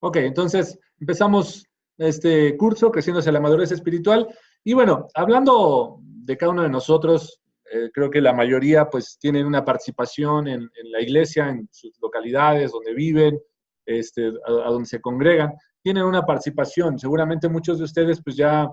Ok, entonces empezamos este curso, Creciendo hacia la Madurez Espiritual. Y bueno, hablando de cada uno de nosotros, creo que la mayoría pues tienen una participación en la iglesia, en sus localidades donde viven, a donde se congregan, tienen una participación. Seguramente muchos de ustedes pues ya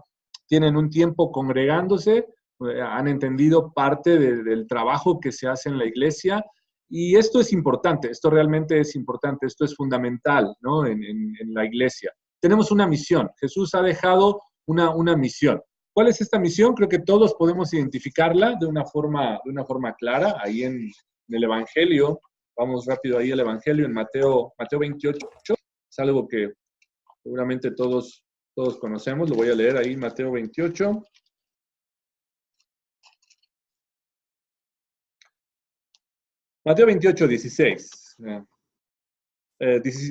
tienen un tiempo congregándose, han entendido parte del trabajo que se hace en la iglesia. Y esto es importante, esto realmente es importante, esto es fundamental, ¿no? En la iglesia. Tenemos una misión, Jesús ha dejado una misión. ¿Cuál es esta misión? Creo que todos podemos identificarla de una forma clara, ahí en el Evangelio. Vamos rápido ahí al Evangelio, en Mateo 28, es algo que seguramente todos conocemos, lo voy a leer ahí, Mateo 28. Mateo 28, 16.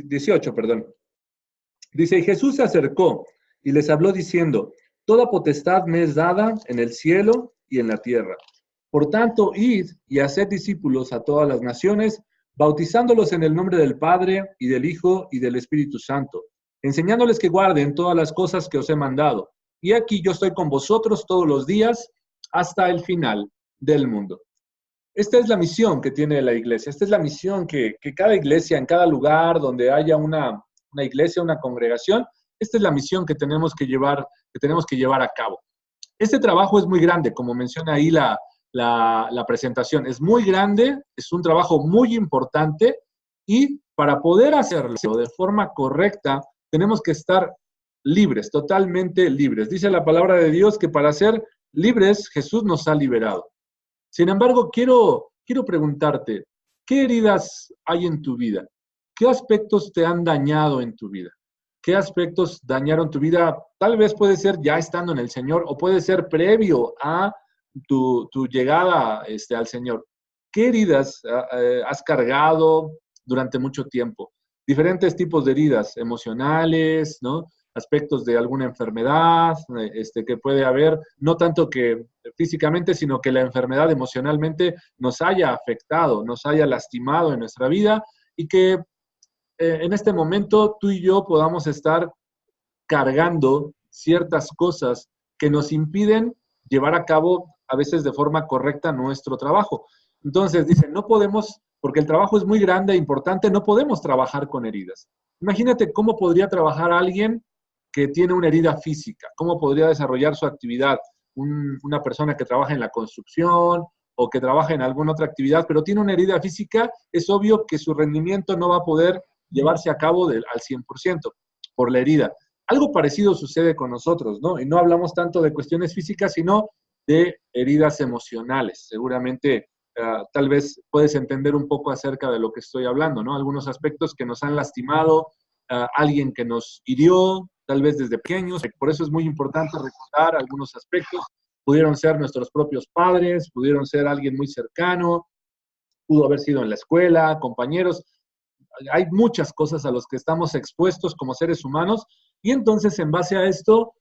18, perdón. Dice, y Jesús se acercó y les habló diciendo, toda potestad me es dada en el cielo y en la tierra. Por tanto, id y haced discípulos a todas las naciones, bautizándolos en el nombre del Padre y del Hijo y del Espíritu Santo, enseñándoles que guarden todas las cosas que os he mandado. Y aquí yo estoy con vosotros todos los días hasta el final del mundo. Esta es la misión que tiene la iglesia, esta es la misión que cada iglesia, en cada lugar donde haya una iglesia, una congregación, esta es la misión que tenemos que llevar a cabo. Este trabajo es muy grande, como menciona ahí la presentación, es muy grande, es un trabajo muy importante y para poder hacerlo de forma correcta, tenemos que estar libres, totalmente libres. Dice la palabra de Dios que para ser libres, Jesús nos ha liberado. Sin embargo, quiero preguntarte, ¿qué heridas hay en tu vida? ¿Qué aspectos te han dañado en tu vida? ¿Qué aspectos dañaron tu vida? Tal vez puede ser ya estando en el Señor o puede ser previo a tu llegada al Señor. ¿Qué heridas has cargado durante mucho tiempo? Diferentes tipos de heridas emocionales, ¿no? Aspectos de alguna enfermedad que puede haber, no tanto que físicamente, sino que la enfermedad emocionalmente nos haya afectado, nos haya lastimado en nuestra vida y que en este momento tú y yo podamos estar cargando ciertas cosas que nos impiden llevar a cabo a veces de forma correcta nuestro trabajo. Entonces dicen, no podemos, porque el trabajo es muy grande e importante, no podemos trabajar con heridas. Imagínate cómo podría trabajar alguien que tiene una herida física, cómo podría desarrollar su actividad, una persona que trabaja en la construcción o que trabaja en alguna otra actividad, pero tiene una herida física, es obvio que su rendimiento no va a poder llevarse a cabo al 100% por la herida. Algo parecido sucede con nosotros, ¿no? Y no hablamos tanto de cuestiones físicas, sino de heridas emocionales. Seguramente, tal vez puedes entender un poco acerca de lo que estoy hablando, ¿no? Algunos aspectos que nos han lastimado, alguien que nos hirió, tal vez desde pequeños. Por eso es muy importante recordar algunos aspectos. Pudieron ser nuestros propios padres, pudieron ser alguien muy cercano, pudo haber sido en la escuela, compañeros. Hay muchas cosas a las que estamos expuestos como seres humanos y entonces en base a esto,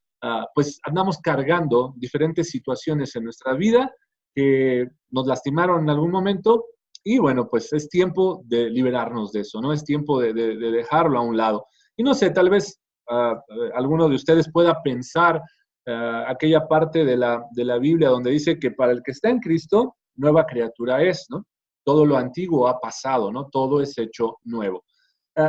pues andamos cargando diferentes situaciones en nuestra vida que nos lastimaron en algún momento y bueno, pues es tiempo de liberarnos de eso, ¿no? Es tiempo de dejarlo a un lado. Y no sé, tal vez alguno de ustedes pueda pensar aquella parte de la Biblia donde dice que para el que está en Cristo, nueva criatura es, ¿no? Todo lo antiguo ha pasado, ¿no? Todo es hecho nuevo.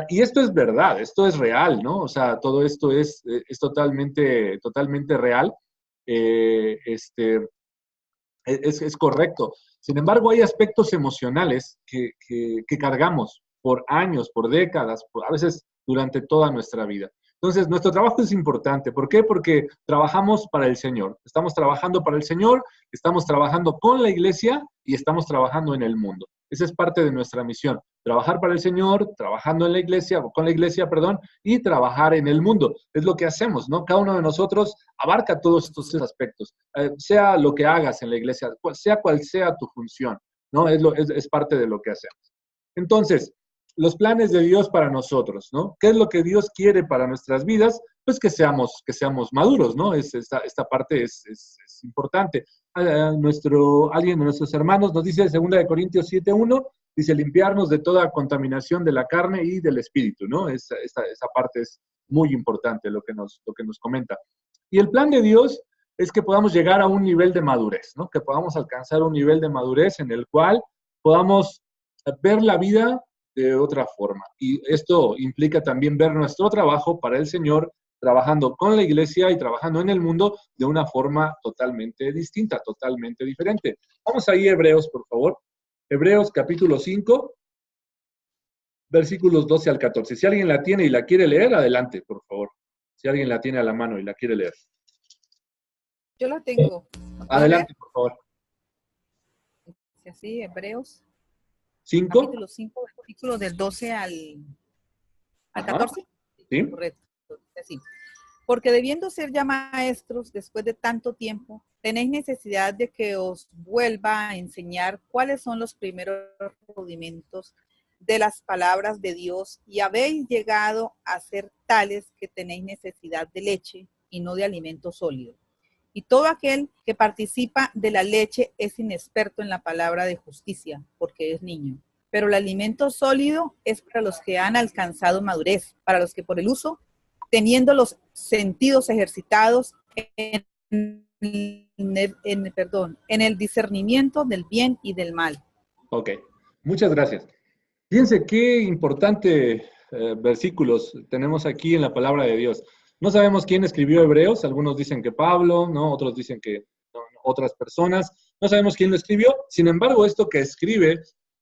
Y esto es verdad, esto es real, ¿no? O sea, todo esto es totalmente real. Es correcto. Sin embargo, hay aspectos emocionales que cargamos por años, por décadas, a veces durante toda nuestra vida. Entonces, nuestro trabajo es importante. ¿Por qué? Porque trabajamos para el Señor. Estamos trabajando para el Señor, estamos trabajando con la iglesia y estamos trabajando en el mundo. Esa es parte de nuestra misión. Trabajar para el Señor, trabajando en la iglesia, o con la iglesia, perdón, y trabajar en el mundo. Es lo que hacemos, ¿no? Cada uno de nosotros abarca todos estos aspectos. Sea lo que hagas en la iglesia, sea cual sea tu función, ¿no? Es parte de lo que hacemos. Entonces, los planes de Dios para nosotros, ¿no? ¿Qué es lo que Dios quiere para nuestras vidas? Pues que seamos maduros, ¿no? Esta parte es importante. Alguien de nuestros hermanos nos dice en 2 Corintios 7:1, Dice, limpiarnos de toda contaminación de la carne y del espíritu, ¿no? Esa parte es muy importante, lo que nos comenta. Y el plan de Dios es que podamos llegar a un nivel de madurez, ¿no? Que podamos alcanzar un nivel de madurez en el cual podamos ver la vida de otra forma. Y esto implica también ver nuestro trabajo para el Señor, trabajando con la iglesia y trabajando en el mundo de una forma totalmente distinta, totalmente diferente. Vamos ahí, Hebreos, por favor. Hebreos capítulo 5, versículos 12 al 14. Si alguien la tiene y la quiere leer, adelante, por favor. Si alguien la tiene a la mano y la quiere leer. Yo la tengo. Adelante, por favor. Así, Hebreos 5. capítulo 5, versículo del 12 al 14. Sí. Correcto. Así. Porque debiendo ser ya maestros después de tanto tiempo, tenéis necesidad de que os vuelva a enseñar cuáles son los primeros rudimentos de las palabras de Dios, y habéis llegado a ser tales que tenéis necesidad de leche y no de alimento sólido. Y todo aquel que participa de la leche es inexperto en la palabra de justicia, porque es niño. Pero el alimento sólido es para los que han alcanzado madurez, para los que por el uso, teniendo los sentidos ejercitados en el discernimiento del bien y del mal. Ok, muchas gracias. Fíjense qué importante versículos tenemos aquí en la palabra de Dios. No sabemos quién escribió Hebreos, algunos dicen que Pablo, ¿no? Otros dicen que otras personas, no sabemos quién lo escribió. Sin embargo, esto que escribe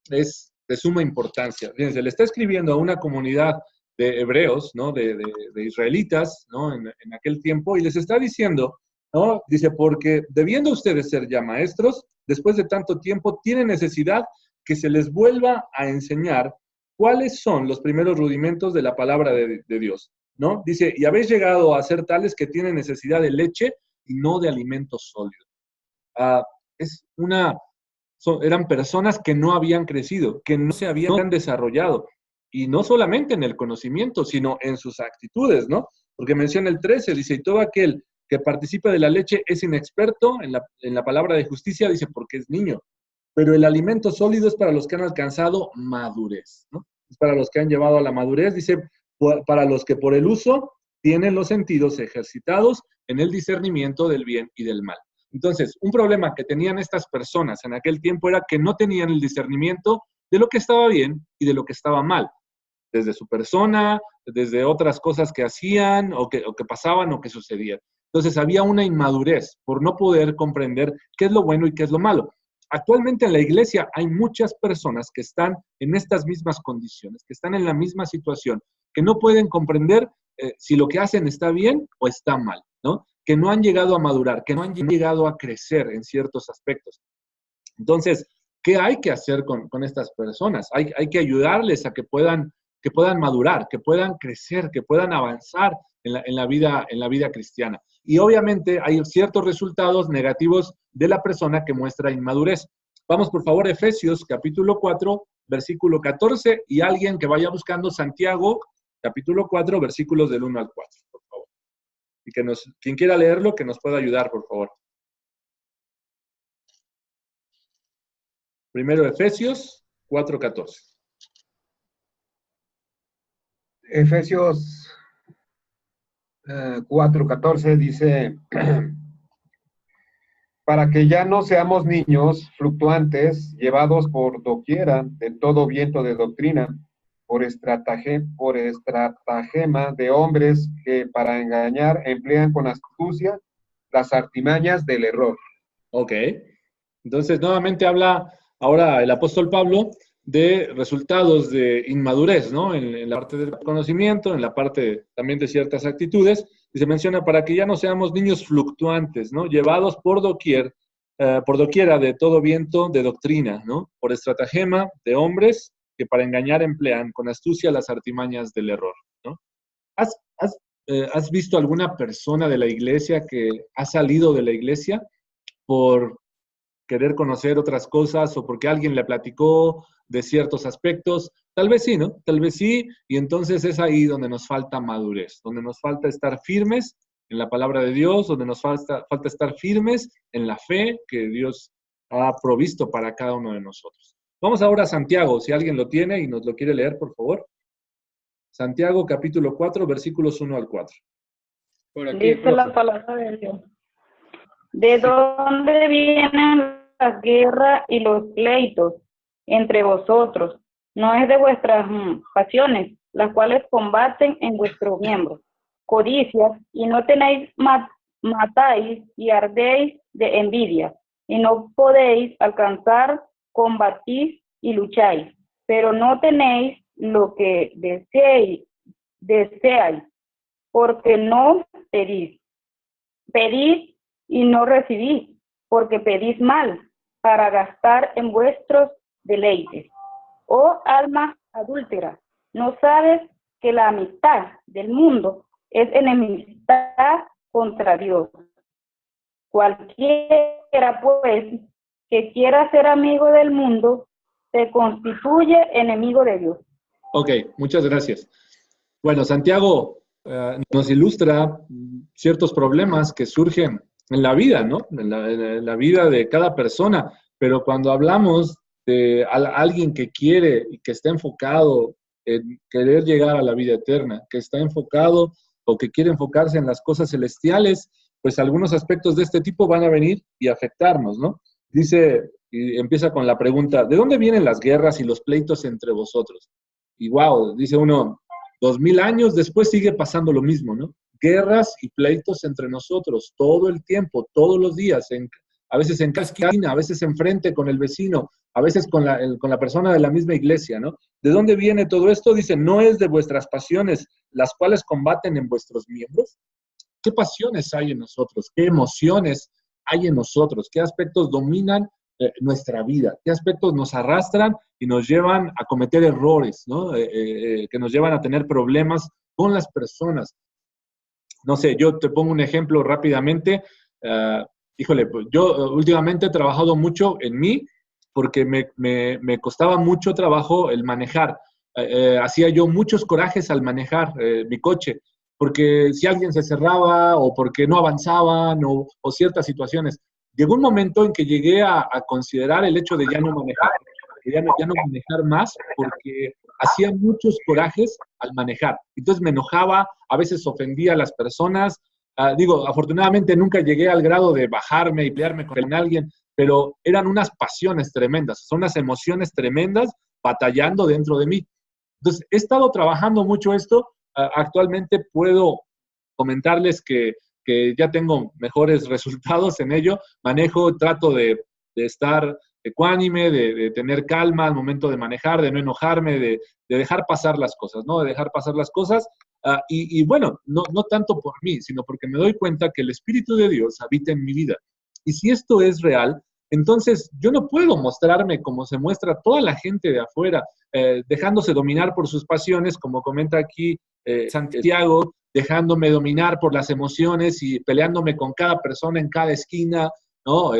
es de suma importancia. Fíjense, le está escribiendo a una comunidad de hebreos, ¿no? De israelitas, ¿no? En aquel tiempo, y les está diciendo, ¿no? Dice, porque debiendo ustedes ser ya maestros, después de tanto tiempo, tienen necesidad que se les vuelva a enseñar cuáles son los primeros rudimentos de la palabra de Dios, ¿no? Dice, y habéis llegado a ser tales que tienen necesidad de leche y no de alimento sólido. Eran personas que no habían crecido, que no se habían desarrollado, y no solamente en el conocimiento, sino en sus actitudes, ¿no? Porque menciona el 13, dice, y todo aquel que participa de la leche es inexperto en la palabra de justicia, dice, porque es niño. Pero el alimento sólido es para los que han alcanzado madurez, ¿no? Es para los que han llevado a la madurez, dice, para los que por el uso tienen los sentidos ejercitados en el discernimiento del bien y del mal. Entonces, un problema que tenían estas personas en aquel tiempo era que no tenían el discernimiento de lo que estaba bien y de lo que estaba mal, desde su persona, desde otras cosas que hacían o que pasaban o que sucedían. Entonces, había una inmadurez por no poder comprender qué es lo bueno y qué es lo malo. Actualmente en la iglesia hay muchas personas que están en estas mismas condiciones, que están en la misma situación, que no pueden comprender si lo que hacen está bien o está mal, ¿no? Que no han llegado a madurar, que no han llegado a crecer en ciertos aspectos. Entonces, ¿qué hay que hacer con estas personas? Hay que ayudarles a que puedan madurar, que puedan crecer, que puedan avanzar en la vida cristiana. Y obviamente hay ciertos resultados negativos de la persona que muestra inmadurez. Vamos, por favor, a Efesios capítulo 4, versículo 14, y alguien que vaya buscando Santiago, capítulo 4, versículos del 1 al 4, por favor. Y quien quiera leerlo, que nos pueda ayudar, por favor. Primero Efesios 4:14. Efesios 4:14 dice, para que ya no seamos niños fluctuantes, llevados por doquiera de todo viento de doctrina, por estratagema de hombres que para engañar emplean con astucia las artimañas del error. Ok. Entonces, nuevamente habla ahora el apóstol Pablo de resultados de inmadurez, ¿no? En la parte del conocimiento, en la parte también de ciertas actitudes, y se menciona para que ya no seamos niños fluctuantes, ¿no? Llevados por doquiera de todo viento de doctrina, ¿no? Por estratagema de hombres que para engañar emplean con astucia las artimañas del error, ¿no? ¿Has visto alguna persona de la iglesia que ha salido de la iglesia por querer conocer otras cosas o porque alguien le platicó de ciertos aspectos? Tal vez sí, ¿no? Tal vez sí, y entonces es ahí donde nos falta madurez, donde nos falta estar firmes en la palabra de Dios, donde nos falta estar firmes en la fe que Dios ha provisto para cada uno de nosotros. Vamos ahora a Santiago, si alguien lo tiene y nos lo quiere leer, por favor. Santiago capítulo 4, versículos 1 al 4. Por aquí, Dice profe. la palabra de Dios. ¿De dónde vienen las guerras y los pleitos entre vosotros? ¿No es de vuestras pasiones, las cuales combaten en vuestros miembros? Codicias, y no tenéis, matáis y ardéis de envidia, y no podéis alcanzar, combatís y lucháis, pero no tenéis lo que deseáis, porque no pedís. Pedid y no recibís, porque pedís mal, para gastar en vuestros deleites. Oh alma adúltera, ¿no sabes que la amistad del mundo es enemistad contra Dios? Cualquiera, pues, que quiera ser amigo del mundo, se constituye enemigo de Dios. Ok, muchas gracias. Bueno, Santiago nos ilustra ciertos problemas que surgen en la vida, ¿no? En la vida de cada persona, pero cuando hablamos de alguien que quiere y que está enfocado en querer llegar a la vida eterna, que está enfocado o que quiere enfocarse en las cosas celestiales, pues algunos aspectos de este tipo van a venir y afectarnos, ¿no? Dice, y empieza con la pregunta, ¿de dónde vienen las guerras y los pleitos entre vosotros? Y wow, dice uno, 2000 años después sigue pasando lo mismo, ¿no? Guerras y pleitos entre nosotros, todo el tiempo, todos los días, a veces en cada esquina, a veces enfrente con el vecino, a veces con la persona de la misma iglesia, ¿no? ¿De dónde viene todo esto? Dice, ¿no es de vuestras pasiones las cuales combaten en vuestros miembros? ¿Qué pasiones hay en nosotros? ¿Qué emociones hay en nosotros? ¿Qué aspectos dominan nuestra vida? ¿Qué aspectos nos arrastran y nos llevan a cometer errores, ¿no? Que nos llevan a tener problemas con las personas? No sé, yo te pongo un ejemplo rápidamente. Híjole, pues yo últimamente he trabajado mucho en mí porque me costaba mucho trabajo el manejar. Hacía yo muchos corajes al manejar mi coche, porque si alguien se cerraba o porque no avanzaban o ciertas situaciones. Llegó un momento en que llegué a considerar el hecho de ya no manejar, ya no manejar más, porque hacía muchos corajes al manejar. Entonces me enojaba, a veces ofendía a las personas. Digo, afortunadamente nunca llegué al grado de bajarme y pelearme con alguien, pero eran unas pasiones tremendas, son unas emociones tremendas batallando dentro de mí. Entonces, he estado trabajando mucho esto. Actualmente puedo comentarles que ya tengo mejores resultados en ello. Manejo, trato de estar ecuánime, de tener calma al momento de manejar, de no enojarme, de dejar pasar las cosas, ¿no? De dejar pasar las cosas. Y bueno, no tanto por mí, sino porque me doy cuenta que el Espíritu de Dios habita en mi vida. Y si esto es real, entonces yo no puedo mostrarme como se muestra toda la gente de afuera, dejándose dominar por sus pasiones, como comenta aquí Santiago, dejándome dominar por las emociones y peleándome con cada persona en cada esquina, ¿no?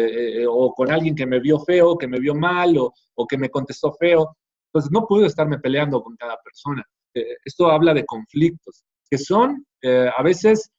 O con alguien que me vio feo, que me vio mal, o que me contestó feo. Entonces no puedo estarme peleando con cada persona. Esto habla de conflictos, que son a veces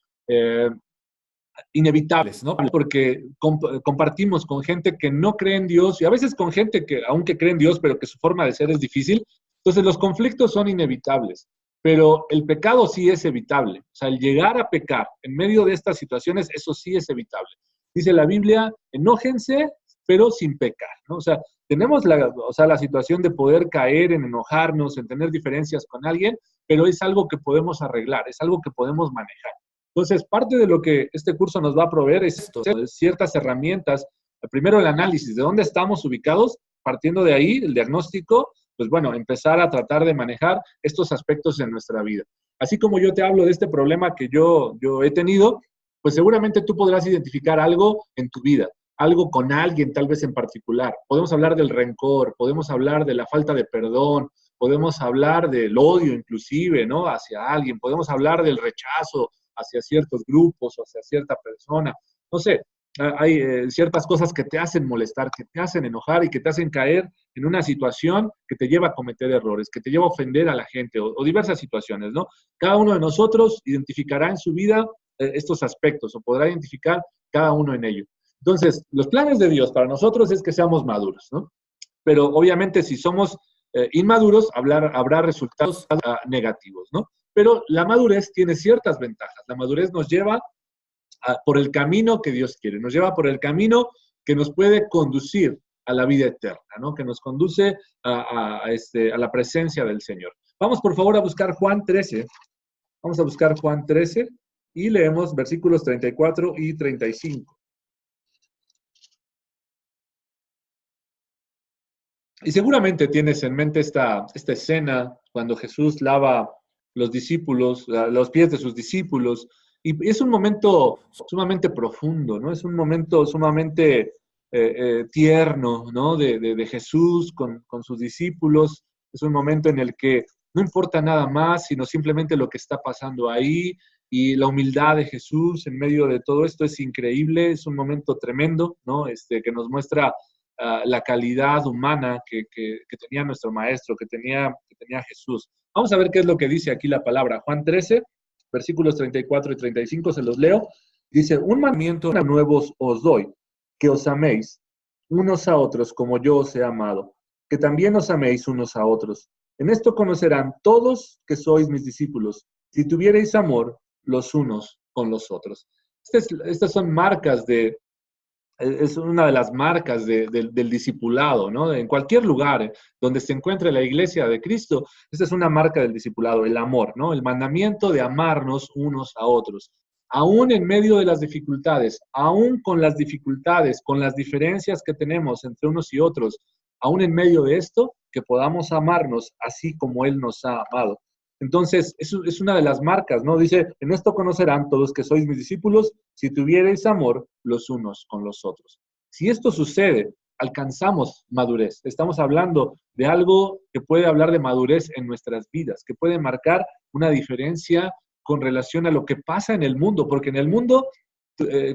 inevitables, ¿no? Porque compartimos con gente que no cree en Dios y a veces con gente que, aunque cree en Dios, pero que su forma de ser es difícil. Entonces los conflictos son inevitables, pero el pecado sí es evitable. O sea, el llegar a pecar en medio de estas situaciones, eso sí es evitable. Dice la Biblia, enójense, pero sin pecar, ¿no? O sea, tenemos la situación de poder caer en enojarnos, en tener diferencias con alguien, pero es algo que podemos arreglar, es algo que podemos manejar. Entonces, parte de lo que este curso nos va a proveer es esto, ciertas herramientas. Primero, el análisis de dónde estamos ubicados, partiendo de ahí, el diagnóstico, pues bueno, empezar a tratar de manejar estos aspectos en nuestra vida. Así como yo te hablo de este problema que yo he tenido, pues seguramente tú podrás identificar algo en tu vida, algo con alguien tal vez en particular. Podemos hablar del rencor, podemos hablar de la falta de perdón, podemos hablar del odio inclusive, ¿no? Hacia alguien, podemos hablar del rechazo hacia ciertos grupos o hacia cierta persona. No sé, hay ciertas cosas que te hacen molestar, que te hacen enojar y que te hacen caer en una situación que te lleva a cometer errores, que te lleva a ofender a la gente o diversas situaciones, ¿no? Cada uno de nosotros identificará en su vida estos aspectos o podrá identificar cada uno en ello. Entonces, los planes de Dios para nosotros es que seamos maduros, ¿no? pero obviamente si somos inmaduros, habrá resultados negativos, ¿no? Pero la madurez tiene ciertas ventajas. La madurez nos lleva por el camino que Dios quiere, nos lleva por el camino que nos puede conducir a la vida eterna, ¿no? Que nos conduce a la presencia del Señor. Vamos por favor a buscar Juan 13. Vamos a buscar Juan 13 y leemos versículos 34 y 35. Y seguramente tienes en mente esta escena cuando Jesús lava los pies de sus discípulos. Y es un momento sumamente profundo, ¿no? Es un momento sumamente tierno, ¿no? De Jesús con sus discípulos. Es un momento en el que no importa nada más, sino simplemente lo que está pasando ahí. Y la humildad de Jesús en medio de todo esto es increíble. Es un momento tremendo, ¿no? Que nos muestra la calidad humana que tenía nuestro maestro, que tenía Jesús. Vamos a ver qué es lo que dice aquí la palabra. Juan 13, versículos 34 y 35, se los leo. Dice, un mandamiento nuevo os doy, que os améis unos a otros como yo os he amado, que también os améis unos a otros. En esto conocerán todos que sois mis discípulos, si tuviereis amor los unos con los otros. Estas son marcas es una de las marcas del discipulado, ¿no? En cualquier lugar donde se encuentre la iglesia de Cristo, esta es una marca del discipulado, el amor, ¿no? El mandamiento de amarnos unos a otros. Aún en medio de las dificultades, aún con las dificultades, con las diferencias que tenemos entre unos y otros, aún en medio de esto, que podamos amarnos así como Él nos ha amado. Entonces, es una de las marcas, ¿no? Dice, en esto conocerán todos que sois mis discípulos, si tuviereis amor los unos con los otros. Si esto sucede, alcanzamos madurez. Estamos hablando de algo que puede hablar de madurez en nuestras vidas, que puede marcar una diferencia con relación a lo que pasa en el mundo, porque en el mundo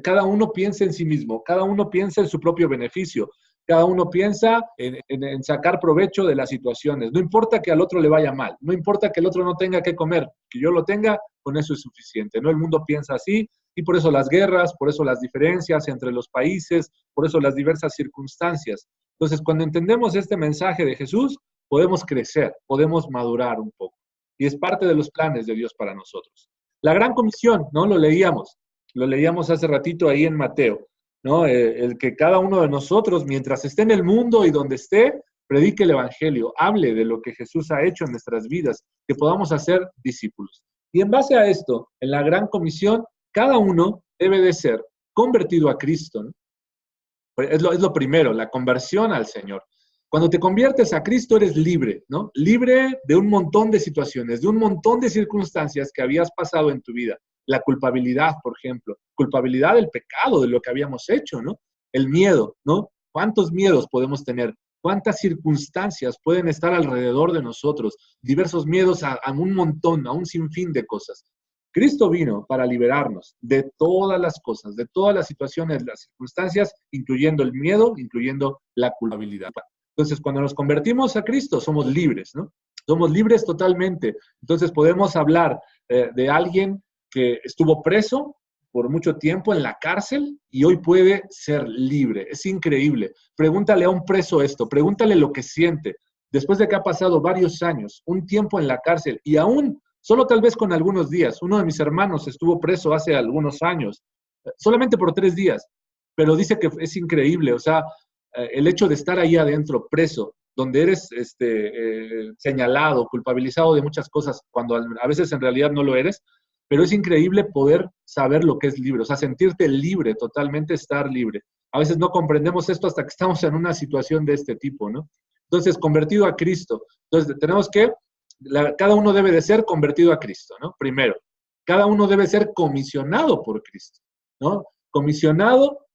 cada uno piensa en sí mismo, cada uno piensa en su propio beneficio. Cada uno piensa en sacar provecho de las situaciones. No importa que al otro le vaya mal, no importa que el otro no tenga que comer, que yo lo tenga, con eso es suficiente, ¿no? El mundo piensa así y por eso las guerras, por eso las diferencias entre los países, por eso las diversas circunstancias. Entonces, cuando entendemos este mensaje de Jesús, podemos crecer, podemos madurar un poco. Y es parte de los planes de Dios para nosotros. La gran comisión, ¿no? Lo leíamos hace ratito ahí en Mateo. ¿No? El que cada uno de nosotros, mientras esté en el mundo y donde esté, predique el evangelio, hable de lo que Jesús ha hecho en nuestras vidas, que podamos hacer discípulos. Y en base a esto, en la gran comisión, cada uno debe de ser convertido a Cristo, ¿no? Es lo primero, la conversión al Señor. Cuando te conviertes a Cristo eres libre, ¿no? Libre de un montón de situaciones, de un montón de circunstancias que habías pasado en tu vida. La culpabilidad, por ejemplo, culpabilidad del pecado, de lo que habíamos hecho, ¿no? El miedo, ¿no? ¿Cuántos miedos podemos tener? ¿Cuántas circunstancias pueden estar alrededor de nosotros? Diversos miedos a un montón, a un sinfín de cosas. Cristo vino para liberarnos de todas las cosas, de todas las situaciones, las circunstancias, incluyendo el miedo, incluyendo la culpabilidad. Entonces, cuando nos convertimos a Cristo, somos libres, ¿no? Somos libres totalmente. Entonces, podemos hablar de alguien que estuvo preso por mucho tiempo en la cárcel y hoy puede ser libre. Es increíble. Pregúntale a un preso esto, pregúntale lo que siente después de que ha pasado varios años, un tiempo en la cárcel y aún, solo tal vez con algunos días. Uno de mis hermanos estuvo preso hace algunos años, solamente por 3 días, pero dice que es increíble. O sea, el hecho de estar ahí adentro, preso, donde eres señalado, culpabilizado de muchas cosas, cuando a veces en realidad no lo eres, pero es increíble poder saber lo que es libre, o sea, sentirte libre, totalmente estar libre. A veces no comprendemos esto hasta que estamos en una situación de este tipo, ¿no? Entonces, convertido a Cristo. Entonces, tenemos que, cada uno debe de ser convertido a Cristo, ¿no? Primero, cada uno debe ser comisionado por Cristo, ¿no? Comisionado,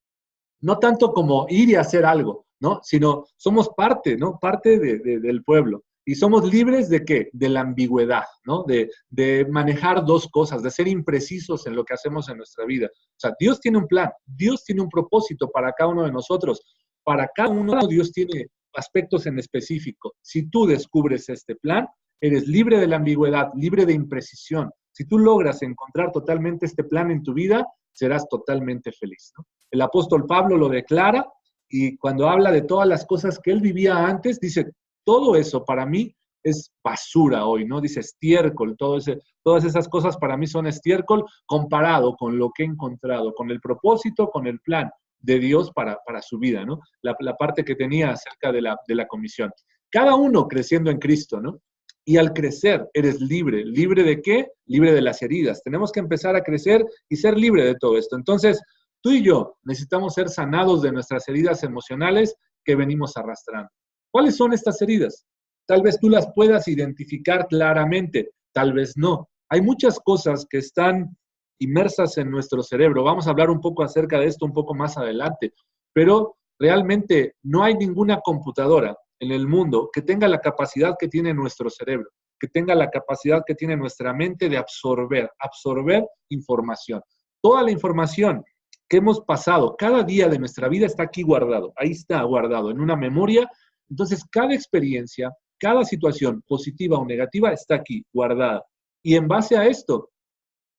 no tanto como ir y hacer algo, ¿no? Sino somos parte, ¿no? Parte del pueblo. Y somos libres ¿de qué? De la ambigüedad, ¿no? De manejar dos cosas, de ser imprecisos en lo que hacemos en nuestra vida. O sea, Dios tiene un plan, Dios tiene un propósito para cada uno de nosotros. Para cada uno Dios tiene aspectos en específico. Si tú descubres este plan, eres libre de la ambigüedad, libre de imprecisión. Si tú logras encontrar totalmente este plan en tu vida, serás totalmente feliz, ¿no? El apóstol Pablo lo declara Y cuando habla de todas las cosas que él vivía antes, dice, todo eso para mí es basura hoy, ¿no? Dice estiércol, todas esas cosas para mí son estiércol comparado con lo que he encontrado, con el propósito, con el plan de Dios para su vida, ¿no? La parte que tenía acerca de la comisión. Cada uno creciendo en Cristo, ¿no? Y al crecer eres libre. ¿Libre de qué? Libre de las heridas. Tenemos que empezar a crecer y ser libre de todo esto. Entonces, tú y yo necesitamos ser sanados de nuestras heridas emocionales que venimos arrastrando. ¿Cuáles son estas heridas? Tal vez tú las puedas identificar claramente, tal vez no. Hay muchas cosas que están inmersas en nuestro cerebro. Vamos a hablar un poco acerca de esto un poco más adelante, pero realmente no hay ninguna computadora en el mundo que tenga la capacidad que tiene nuestro cerebro, que tenga la capacidad que tiene nuestra mente de absorber información. Toda la información que hemos pasado cada día de nuestra vida está aquí guardado, ahí está guardado en una memoria. Entonces, cada experiencia, cada situación positiva o negativa está aquí guardada. Y en base a esto,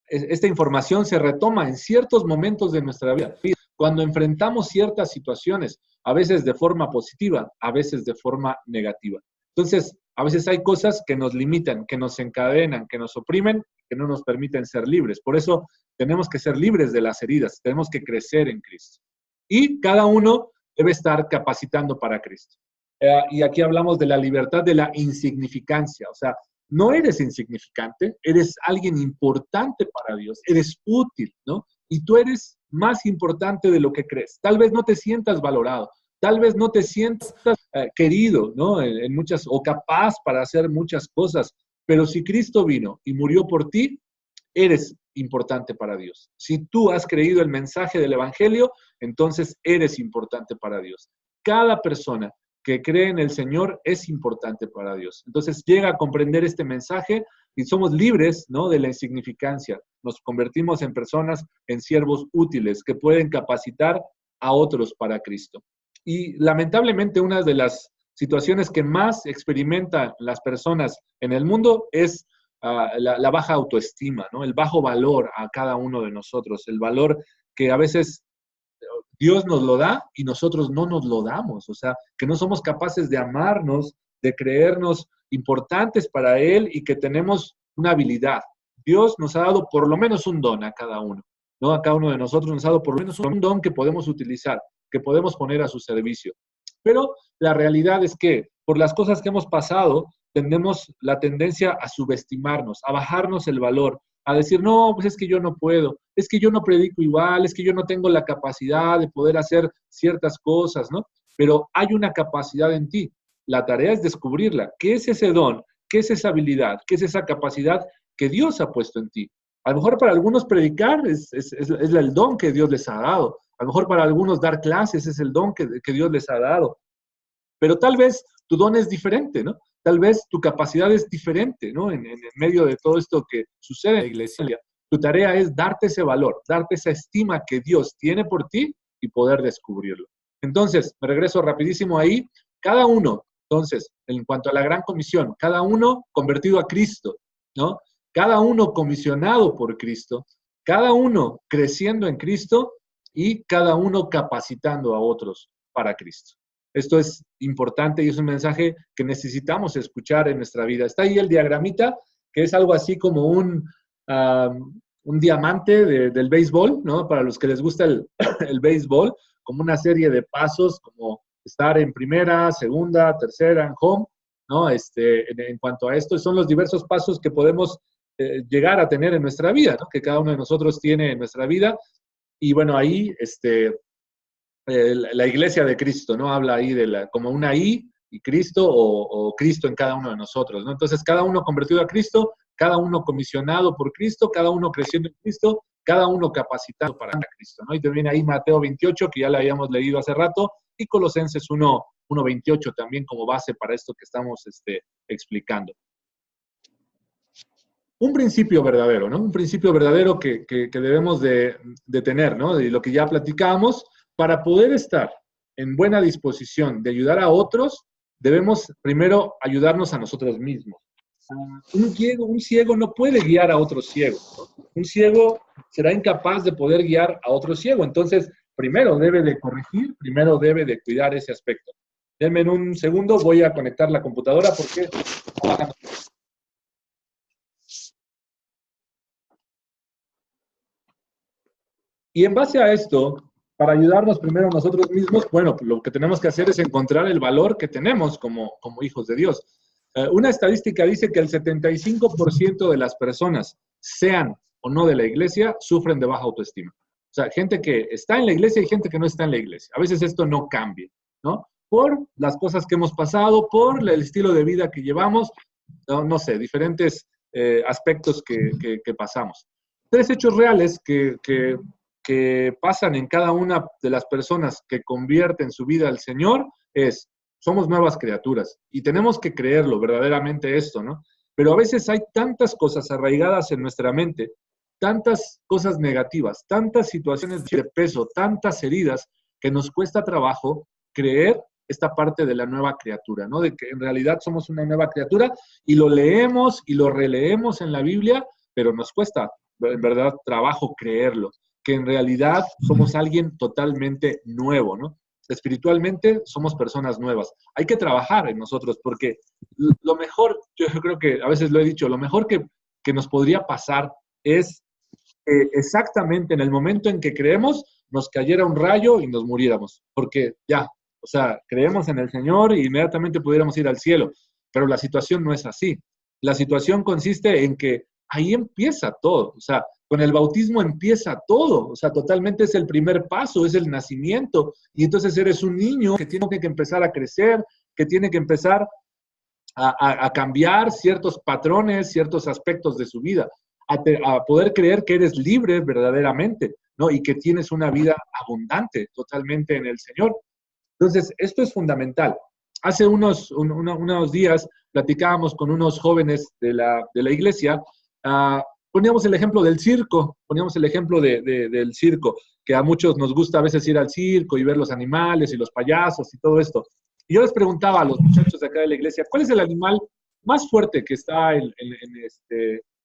esta información se retoma en ciertos momentos de nuestra vida. Cuando enfrentamos ciertas situaciones, a veces de forma positiva, a veces de forma negativa. Entonces, a veces hay cosas que nos limitan, que nos encadenan, que nos oprimen, que no nos permiten ser libres. Por eso tenemos que ser libres de las heridas, tenemos que crecer en Cristo. Y cada uno debe estar capacitando para Cristo. Y aquí hablamos de la libertad de la insignificancia. O sea, no eres insignificante, eres alguien importante para Dios, eres útil, ¿no? Y tú eres más importante de lo que crees. Tal vez no te sientas valorado, tal vez no te sientas querido, ¿no? O capaz para hacer muchas cosas, pero si Cristo vino y murió por ti, eres importante para Dios. Si tú has creído el mensaje del Evangelio, entonces eres importante para Dios. Cada persona que cree en el Señor es importante para Dios. Entonces llega a comprender este mensaje y somos libres, ¿no?, de la insignificancia. Nos convertimos en personas, en siervos útiles que pueden capacitar a otros para Cristo. Y lamentablemente una de las situaciones que más experimentan las personas en el mundo es la baja autoestima, ¿no?, el bajo valor a cada uno de nosotros, el valor que a veces Dios nos lo da y nosotros no nos lo damos. O sea, que no somos capaces de amarnos, de creernos importantes para Él y que tenemos una habilidad. Dios nos ha dado por lo menos un don a cada uno, ¿no? A cada uno de nosotros nos ha dado por lo menos un don que podemos utilizar, que podemos poner a su servicio. Pero la realidad es que por las cosas que hemos pasado, tenemos la tendencia a subestimarnos, a bajarnos el valor, a decir, no, pues es que yo no puedo, es que yo no predico igual, es que yo no tengo la capacidad de poder hacer ciertas cosas, ¿no? Pero hay una capacidad en ti. La tarea es descubrirla. ¿Qué es ese don? ¿Qué es esa habilidad? ¿Qué es esa capacidad que Dios ha puesto en ti? A lo mejor para algunos predicar es el don que Dios les ha dado. A lo mejor para algunos dar clases es el don que Dios les ha dado. Pero tal vez tu don es diferente, ¿no? Tal vez tu capacidad es diferente, ¿no? En medio de todo esto que sucede en la iglesia, tu tarea es darte ese valor, darte esa estima que Dios tiene por ti y poder descubrirlo. Entonces, me regreso rapidísimo ahí. Cada uno, entonces, en cuanto a la gran comisión, cada uno convertido a Cristo, ¿no? Cada uno comisionado por Cristo, cada uno creciendo en Cristo y cada uno capacitando a otros para Cristo. Esto es importante y es un mensaje que necesitamos escuchar en nuestra vida. Está ahí el diagramita, que es algo así como un diamante del béisbol, ¿no? Para los que les gusta el béisbol, como una serie de pasos, como estar en primera, segunda, tercera, en home, ¿no? En cuanto a esto, son los diversos pasos que podemos llegar a tener en nuestra vida, ¿no? Que cada uno de nosotros tiene en nuestra vida. Y bueno, ahí, la iglesia de Cristo, ¿no? Habla ahí como una I y Cristo o Cristo en cada uno de nosotros, ¿no? Entonces, cada uno convertido a Cristo, cada uno comisionado por Cristo, cada uno creciendo en Cristo, cada uno capacitado para Cristo, ¿no? Y también ahí Mateo 28, que ya lo habíamos leído hace rato, y Colosenses 1:28 también como base para esto que estamos explicando. Un principio verdadero, ¿no? Un principio verdadero que debemos de tener, ¿no? De lo que ya platicábamos. Para poder estar en buena disposición de ayudar a otros, debemos primero ayudarnos a nosotros mismos. Un ciego no puede guiar a otro ciego, ¿no? Un ciego será incapaz de poder guiar a otro ciego. Entonces, primero debe de corregir, primero debe de cuidar ese aspecto. Denme en un segundo, voy a conectar la computadora porque... Y en base a esto, para ayudarnos primero nosotros mismos, bueno, lo que tenemos que hacer es encontrar el valor que tenemos como hijos de Dios. Una estadística dice que el 75% de las personas, sean o no de la iglesia, sufren de baja autoestima. O sea, gente que está en la iglesia y gente que no está en la iglesia. A veces esto no cambia, ¿no? Por las cosas que hemos pasado, por el estilo de vida que llevamos, no sé, diferentes aspectos que pasamos. 3 hechos reales que pasan en cada una de las personas que convierten su vida al Señor es, somos nuevas criaturas y tenemos que creerlo verdaderamente esto, ¿no? Pero a veces hay tantas cosas arraigadas en nuestra mente, tantas cosas negativas, tantas situaciones de peso, tantas heridas, que nos cuesta trabajo creer esta parte de la nueva criatura, ¿no? De que en realidad somos una nueva criatura y lo leemos y lo releemos en la Biblia, pero nos cuesta, en verdad, trabajo creerlo, que en realidad somos alguien totalmente nuevo, ¿no? Espiritualmente somos personas nuevas. Hay que trabajar en nosotros porque lo mejor, yo creo que a veces lo he dicho, lo mejor que nos podría pasar es exactamente en el momento en que creemos, nos cayera un rayo y nos muriéramos. Porque ya, o sea, creemos en el Señor e inmediatamente pudiéramos ir al cielo. Pero la situación no es así. La situación consiste en que ahí empieza todo. O sea, con el bautismo empieza todo. O sea, totalmente es el primer paso, es el nacimiento. Y entonces eres un niño que tiene que empezar a crecer, que tiene que empezar a cambiar ciertos patrones, ciertos aspectos de su vida, a poder creer que eres libre verdaderamente, ¿no? Y que tienes una vida abundante totalmente en el Señor. Entonces, esto es fundamental. Hace unos días platicábamos con unos jóvenes de la iglesia, poníamos el ejemplo del circo, poníamos el ejemplo del circo, que a muchos nos gusta a veces ir al circo y ver los animales y los payasos y todo esto. Y yo les preguntaba a los muchachos de acá de la iglesia, ¿cuál es el animal más fuerte que está en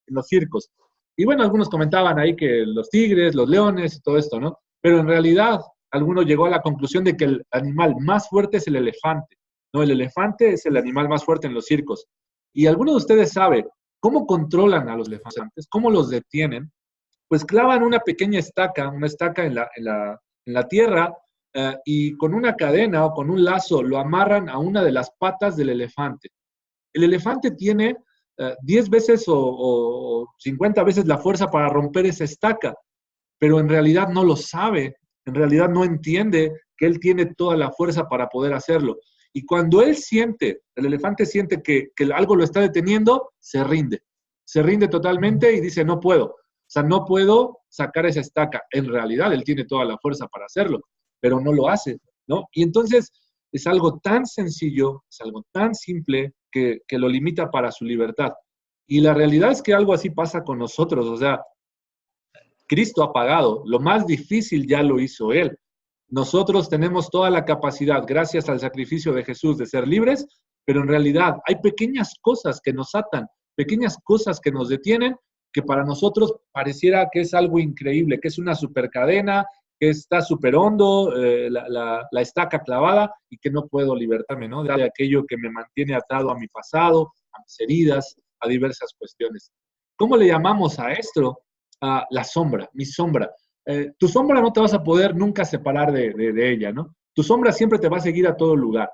los circos? Y bueno, algunos comentaban ahí que los tigres, los leones y todo esto, ¿no? Pero en realidad, alguno llegó a la conclusión de que el animal más fuerte es el elefante, ¿no? El elefante es el animal más fuerte en los circos. Y alguno de ustedes sabe cómo controlan a los elefantes, cómo los detienen. Pues clavan una pequeña estaca, en la tierra, y con una cadena o con un lazo lo amarran a una de las patas del elefante. El elefante tiene 10 veces o 50 veces la fuerza para romper esa estaca, pero en realidad no lo sabe, en realidad no entiende que él tiene toda la fuerza para poder hacerlo. Y cuando él siente, el elefante siente que algo lo está deteniendo, se rinde totalmente y dice, no puedo. O sea, no puedo sacar esa estaca. En realidad él tiene toda la fuerza para hacerlo, pero no lo hace, ¿no? Y entonces es algo tan sencillo, es algo tan simple que lo limita para su libertad. Y la realidad es que algo así pasa con nosotros, o sea, Cristo ha pagado, lo más difícil ya lo hizo Él. Nosotros tenemos toda la capacidad, gracias al sacrificio de Jesús, de ser libres, pero en realidad hay pequeñas cosas que nos atan, pequeñas cosas que nos detienen, que para nosotros pareciera que es algo increíble, que es una supercadena, que está súper hondo, la estaca clavada y que no puedo libertarme, ¿no? De aquello que me mantiene atado a mi pasado, a mis heridas, a diversas cuestiones. ¿Cómo le llamamos a esto? La sombra, mi sombra. Tu sombra no te vas a poder nunca separar de ella, ¿no? Tu sombra siempre te va a seguir a todo lugar.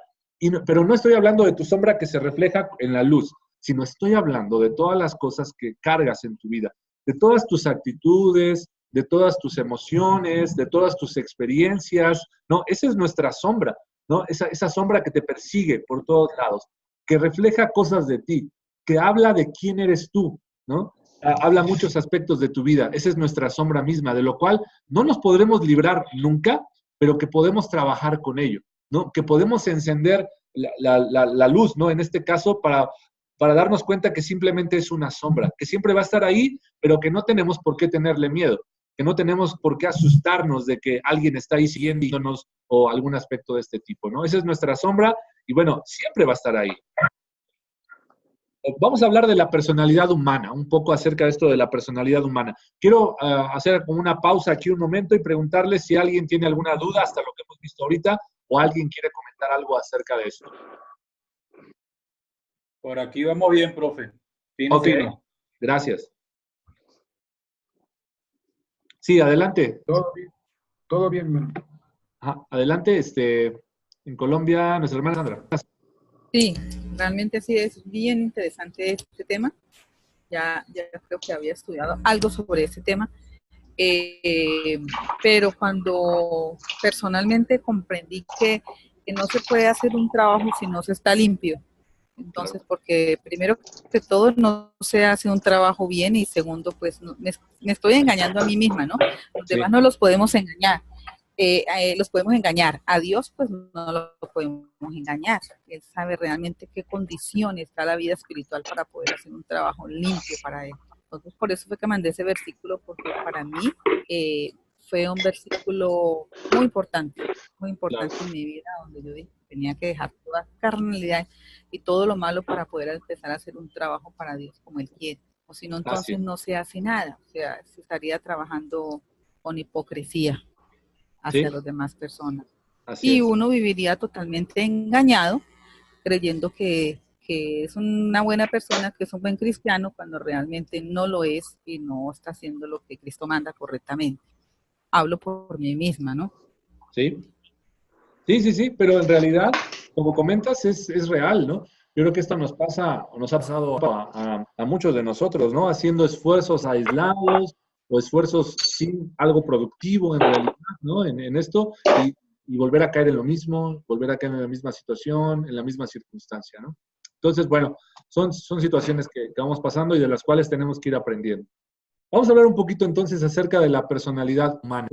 Pero no estoy hablando de tu sombra que se refleja en la luz, sino estoy hablando de todas las cosas que cargas en tu vida, de todas tus actitudes, de todas tus emociones, de todas tus experiencias, ¿no? Esa es nuestra sombra, ¿no? Esa sombra que te persigue por todos lados, que refleja cosas de ti, que habla de quién eres tú, ¿no? Habla muchos aspectos de tu vida. Esa es nuestra sombra misma, de lo cual no nos podremos librar nunca, pero que podemos trabajar con ello, ¿no? Que podemos encender la luz, ¿no? En este caso, para darnos cuenta que simplemente es una sombra, que siempre va a estar ahí, pero que no tenemos por qué tenerle miedo, que no tenemos por qué asustarnos de que alguien está ahí siguiéndonos o algún aspecto de este tipo, ¿no? Esa es nuestra sombra y bueno, siempre va a estar ahí. Vamos a hablar de la personalidad humana, un poco acerca de esto de la personalidad humana. Quiero hacer como una pausa aquí un momento y preguntarle si alguien tiene alguna duda hasta lo que hemos visto ahorita o alguien quiere comentar algo acerca de esto. Por aquí vamos bien, profe. Fino, Ok, fino. gracias. Sí, adelante. Todo bien, hermano. Ajá, adelante, en Colombia, nuestra hermana Sandra. Sí, realmente sí es bien interesante este tema. Ya creo que había estudiado algo sobre ese tema. Pero cuando personalmente comprendí que no se puede hacer un trabajo si no se está limpio. Entonces, porque primero que todo no se hace un trabajo bien y segundo, pues me estoy engañando a mí misma, ¿no? Los Sí. demás no los podemos engañar. Los podemos engañar. A Dios, pues no lo podemos engañar. Él sabe realmente qué condición está la vida espiritual para poder hacer un trabajo limpio para Él. Entonces, por eso fue que mandé ese versículo, porque para mí fue un versículo muy importante en mi vida, donde yo dije que tenía que dejar toda carnalidad y todo lo malo para poder empezar a hacer un trabajo para Dios como Él quiere. O si no, entonces no se hace nada. O sea, se estaría trabajando con hipocresía hacia los demás personas. Así Y es. uno viviría totalmente engañado, creyendo que es una buena persona, que es un buen cristiano, cuando realmente no lo es y no está haciendo lo que Cristo manda correctamente. Hablo por mí misma, ¿no? Sí. Sí, pero en realidad, como comentas, es real, ¿no? Yo creo que esto nos pasa, o nos ha pasado a muchos de nosotros, ¿no? Haciendo esfuerzos aislados o esfuerzos sin algo productivo en realidad, ¿no? En esto y volver a caer en lo mismo, volver a caer en la misma situación, en la misma circunstancia, ¿no? Entonces, bueno, son situaciones que vamos pasando y de las cuales tenemos que ir aprendiendo. Vamos a hablar un poquito entonces acerca de la personalidad humana.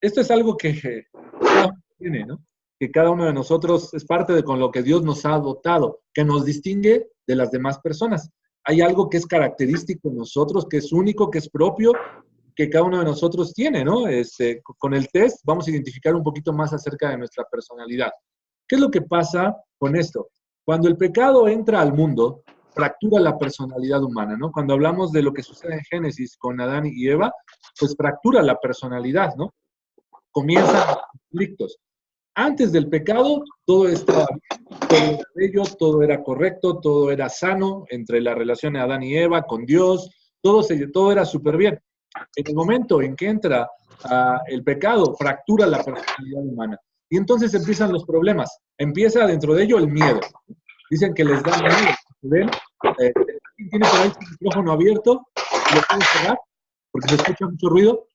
Esto es algo que cada uno tiene, ¿no? Que cada uno de nosotros es parte de con lo que Dios nos ha dotado, que nos distingue de las demás personas. Hay algo que es característico en nosotros, que es único, que es propio, que cada uno de nosotros tiene, ¿no? Con el test vamos a identificar un poquito más acerca de nuestra personalidad. ¿Qué es lo que pasa con esto? Cuando el pecado entra al mundo, fractura la personalidad humana, ¿no? Cuando hablamos de lo que sucede en Génesis con Adán y Eva, pues fractura la personalidad, ¿no? Comienzan los conflictos. Antes del pecado, todo estaba bien, todo era bello, todo era correcto, todo era sano entre la relación de Adán y Eva con Dios, todo era súper bien. En el momento en que entra el pecado, fractura la personalidad humana. Y entonces empiezan los problemas. Empieza dentro de ello el miedo. Dicen que les da miedo. ¿Ven? ¿Quién tiene por ahí su micrófono abierto? ¿Lo puede cerrar? Porque se escucha mucho ruido.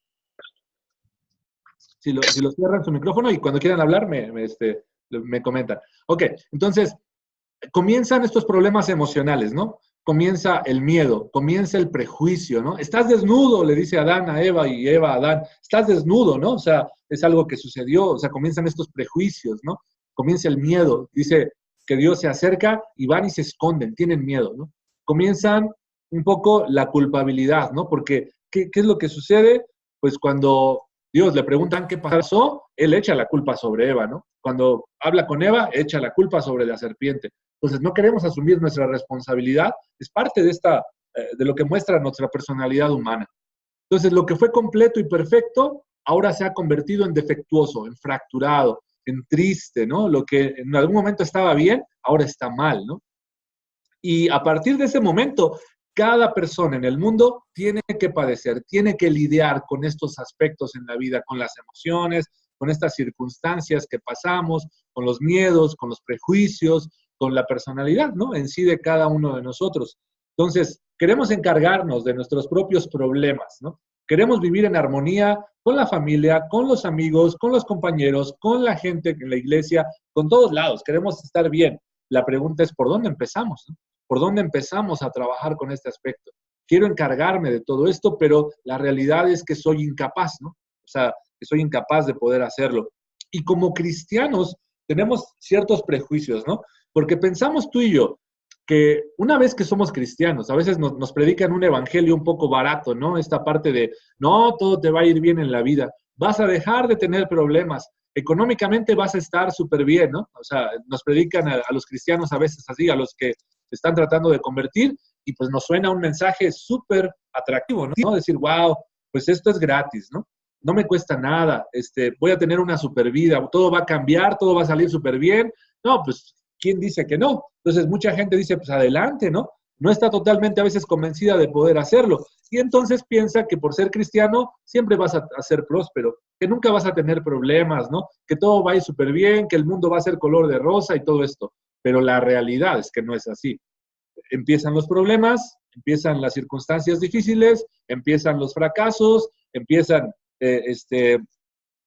Si lo cierran su micrófono y cuando quieran hablar me comentan. Ok, entonces comienzan estos problemas emocionales, ¿no? Comienza el miedo, comienza el prejuicio, ¿no? Estás desnudo, le dice Adán a Eva y Eva a Adán, estás desnudo, ¿no? O sea, es algo que sucedió, o sea, comienzan estos prejuicios, ¿no? Comienza el miedo, dice que Dios se acerca y van y se esconden, tienen miedo, ¿no? Comienzan un poco la culpabilidad, ¿no? Porque, ¿qué es lo que sucede? Pues cuando Dios le preguntan qué pasó, él echa la culpa sobre Eva, ¿no? Cuando habla con Eva, echa la culpa sobre la serpiente. Entonces, no queremos asumir nuestra responsabilidad, es parte de lo que muestra nuestra personalidad humana. Entonces, lo que fue completo y perfecto, ahora se ha convertido en defectuoso, en fracturado, en triste, ¿no? Lo que en algún momento estaba bien, ahora está mal, ¿no? Y a partir de ese momento, cada persona en el mundo tiene que padecer, tiene que lidiar con estos aspectos en la vida, con las emociones, con estas circunstancias que pasamos, con los miedos, con los prejuicios, con la personalidad, ¿no? En sí de cada uno de nosotros. Entonces, queremos encargarnos de nuestros propios problemas, ¿no? Queremos vivir en armonía con la familia, con los amigos, con los compañeros, con la gente en la iglesia, con todos lados. Queremos estar bien. La pregunta es, ¿por dónde empezamos? ¿No? ¿Por dónde empezamos a trabajar con este aspecto? Quiero encargarme de todo esto, pero la realidad es que soy incapaz, ¿no? O sea, que soy incapaz de poder hacerlo. Y como cristianos tenemos ciertos prejuicios, ¿no? Porque pensamos tú y yo que una vez que somos cristianos, a veces nos predican un evangelio un poco barato, ¿no? Esta parte de, no, todo te va a ir bien en la vida, vas a dejar de tener problemas, económicamente vas a estar súper bien, ¿no? O sea, nos predican a los cristianos a veces así, a los que están tratando de convertir y pues nos suena un mensaje súper atractivo, ¿no? Decir, wow, pues esto es gratis, ¿no? No me cuesta nada, voy a tener una super vida, todo va a cambiar, todo va a salir súper bien. No, pues, ¿quién dice que no? Entonces, mucha gente dice, pues adelante, ¿no? No está totalmente a veces convencida de poder hacerlo. Y entonces piensa que por ser cristiano siempre vas a ser próspero, que nunca vas a tener problemas, ¿no? Que todo va a ir súper bien, que el mundo va a ser color de rosa y todo esto. Pero la realidad es que no es así. Empiezan los problemas, empiezan las circunstancias difíciles, empiezan los fracasos, empiezan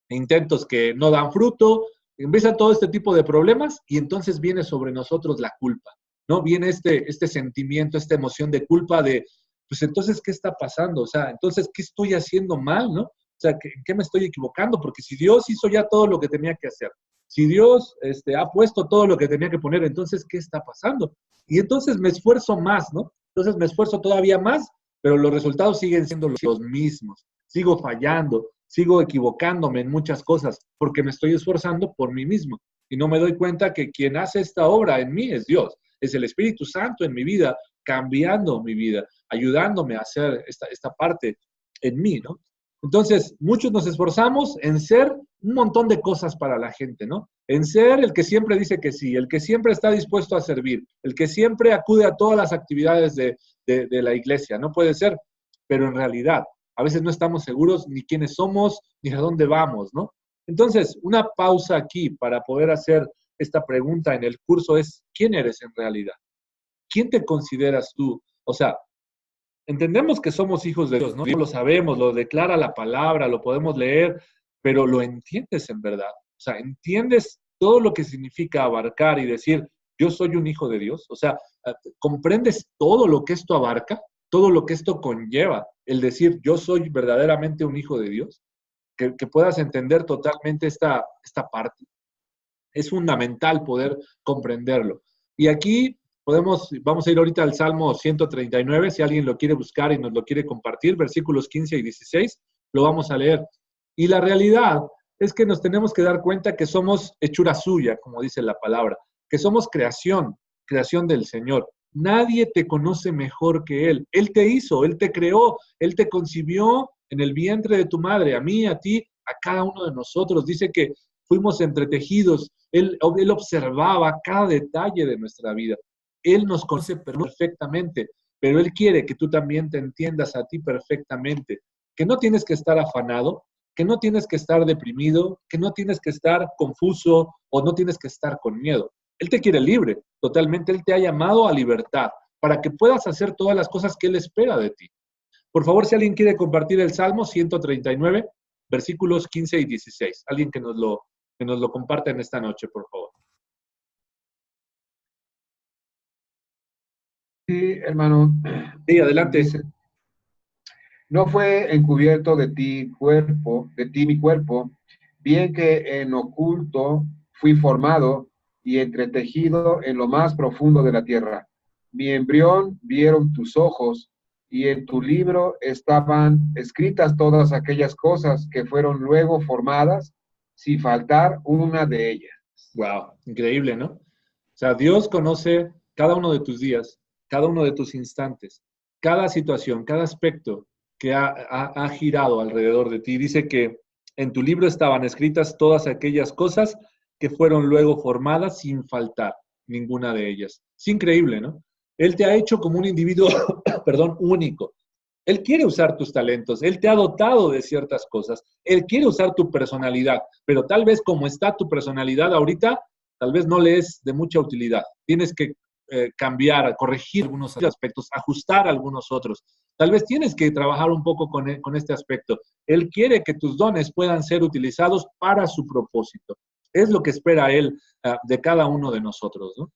intentos que no dan fruto, empieza todo este tipo de problemas y entonces viene sobre nosotros la culpa, ¿no? Viene este sentimiento, esta emoción de culpa de, pues entonces, ¿qué está pasando? O sea, entonces, ¿qué estoy haciendo mal, no? O sea, ¿en qué me estoy equivocando? Porque si Dios hizo ya todo lo que tenía que hacer, si Dios ha puesto todo lo que tenía que poner, entonces, ¿qué está pasando? Y entonces me esfuerzo más, ¿no? Entonces me esfuerzo todavía más, pero los resultados siguen siendo los mismos. Sigo fallando, sigo equivocándome en muchas cosas, porque me estoy esforzando por mí mismo. Y no me doy cuenta que quien hace esta obra en mí es Dios. Es el Espíritu Santo en mi vida, cambiando mi vida, ayudándome a hacer esta parte en mí, ¿no? Entonces, muchos nos esforzamos en ser un montón de cosas para la gente, ¿no? En ser el que siempre dice que sí, el que siempre está dispuesto a servir, el que siempre acude a todas las actividades de la iglesia, ¿no? Puede ser, pero en realidad, a veces no estamos seguros ni quiénes somos, ni a dónde vamos, ¿no? Entonces, una pausa aquí para poder hacer esta pregunta en el curso es, ¿quién eres en realidad? ¿Quién te consideras tú? O sea, entendemos que somos hijos de Dios, ¿no? Lo sabemos, lo declara la palabra, lo podemos leer, pero ¿lo entiendes en verdad? O sea, ¿entiendes todo lo que significa abarcar y decir, yo soy un hijo de Dios? O sea, ¿comprendes todo lo que esto abarca? Todo lo que esto conlleva, el decir, yo soy verdaderamente un hijo de Dios, que puedas entender totalmente esta parte. Es fundamental poder comprenderlo. Y aquí vamos a ir ahorita al Salmo 139, si alguien lo quiere buscar y nos lo quiere compartir, versículos 15 y 16, lo vamos a leer. Y la realidad es que nos tenemos que dar cuenta que somos hechura suya, como dice la palabra, que somos creación del Señor. Nadie te conoce mejor que Él. Él te hizo, Él te creó, Él te concibió en el vientre de tu madre, a mí, a ti, a cada uno de nosotros. Dice que fuimos entretejidos. Él observaba cada detalle de nuestra vida. Él nos conoce perfectamente, pero Él quiere que tú también te entiendas a ti perfectamente, que no tienes que estar afanado, que no tienes que estar deprimido, que no tienes que estar confuso o no tienes que estar con miedo. Él te quiere libre, totalmente. Él te ha llamado a libertad para que puedas hacer todas las cosas que Él espera de ti. Por favor, si alguien quiere compartir el Salmo 139, versículos 15 y 16. Alguien que nos lo comparta en esta noche, por favor. Sí, hermano. Sí, adelante. Dice, no fue encubierto de ti mi cuerpo, bien que en oculto fui formado y entretejido en lo más profundo de la tierra. Mi embrión vieron tus ojos, y en tu libro estaban escritas todas aquellas cosas que fueron luego formadas, sin faltar una de ellas. Wow, increíble, ¿no? O sea, Dios conoce cada uno de tus días, cada uno de tus instantes, cada situación, cada aspecto que ha girado alrededor de ti. Dice que en tu libro estaban escritas todas aquellas cosas que fueron luego formadas sin faltar ninguna de ellas. Es increíble, ¿no? Él te ha hecho como un individuo, perdón, único. Él quiere usar tus talentos, Él te ha dotado de ciertas cosas, Él quiere usar tu personalidad, pero tal vez como está tu personalidad ahorita, tal vez no le es de mucha utilidad. Tienes que cambiar, corregir algunos aspectos, ajustar algunos otros. Tal vez tienes que trabajar un poco con este aspecto. Él quiere que tus dones puedan ser utilizados para su propósito. Es lo que espera Él de cada uno de nosotros, ¿no?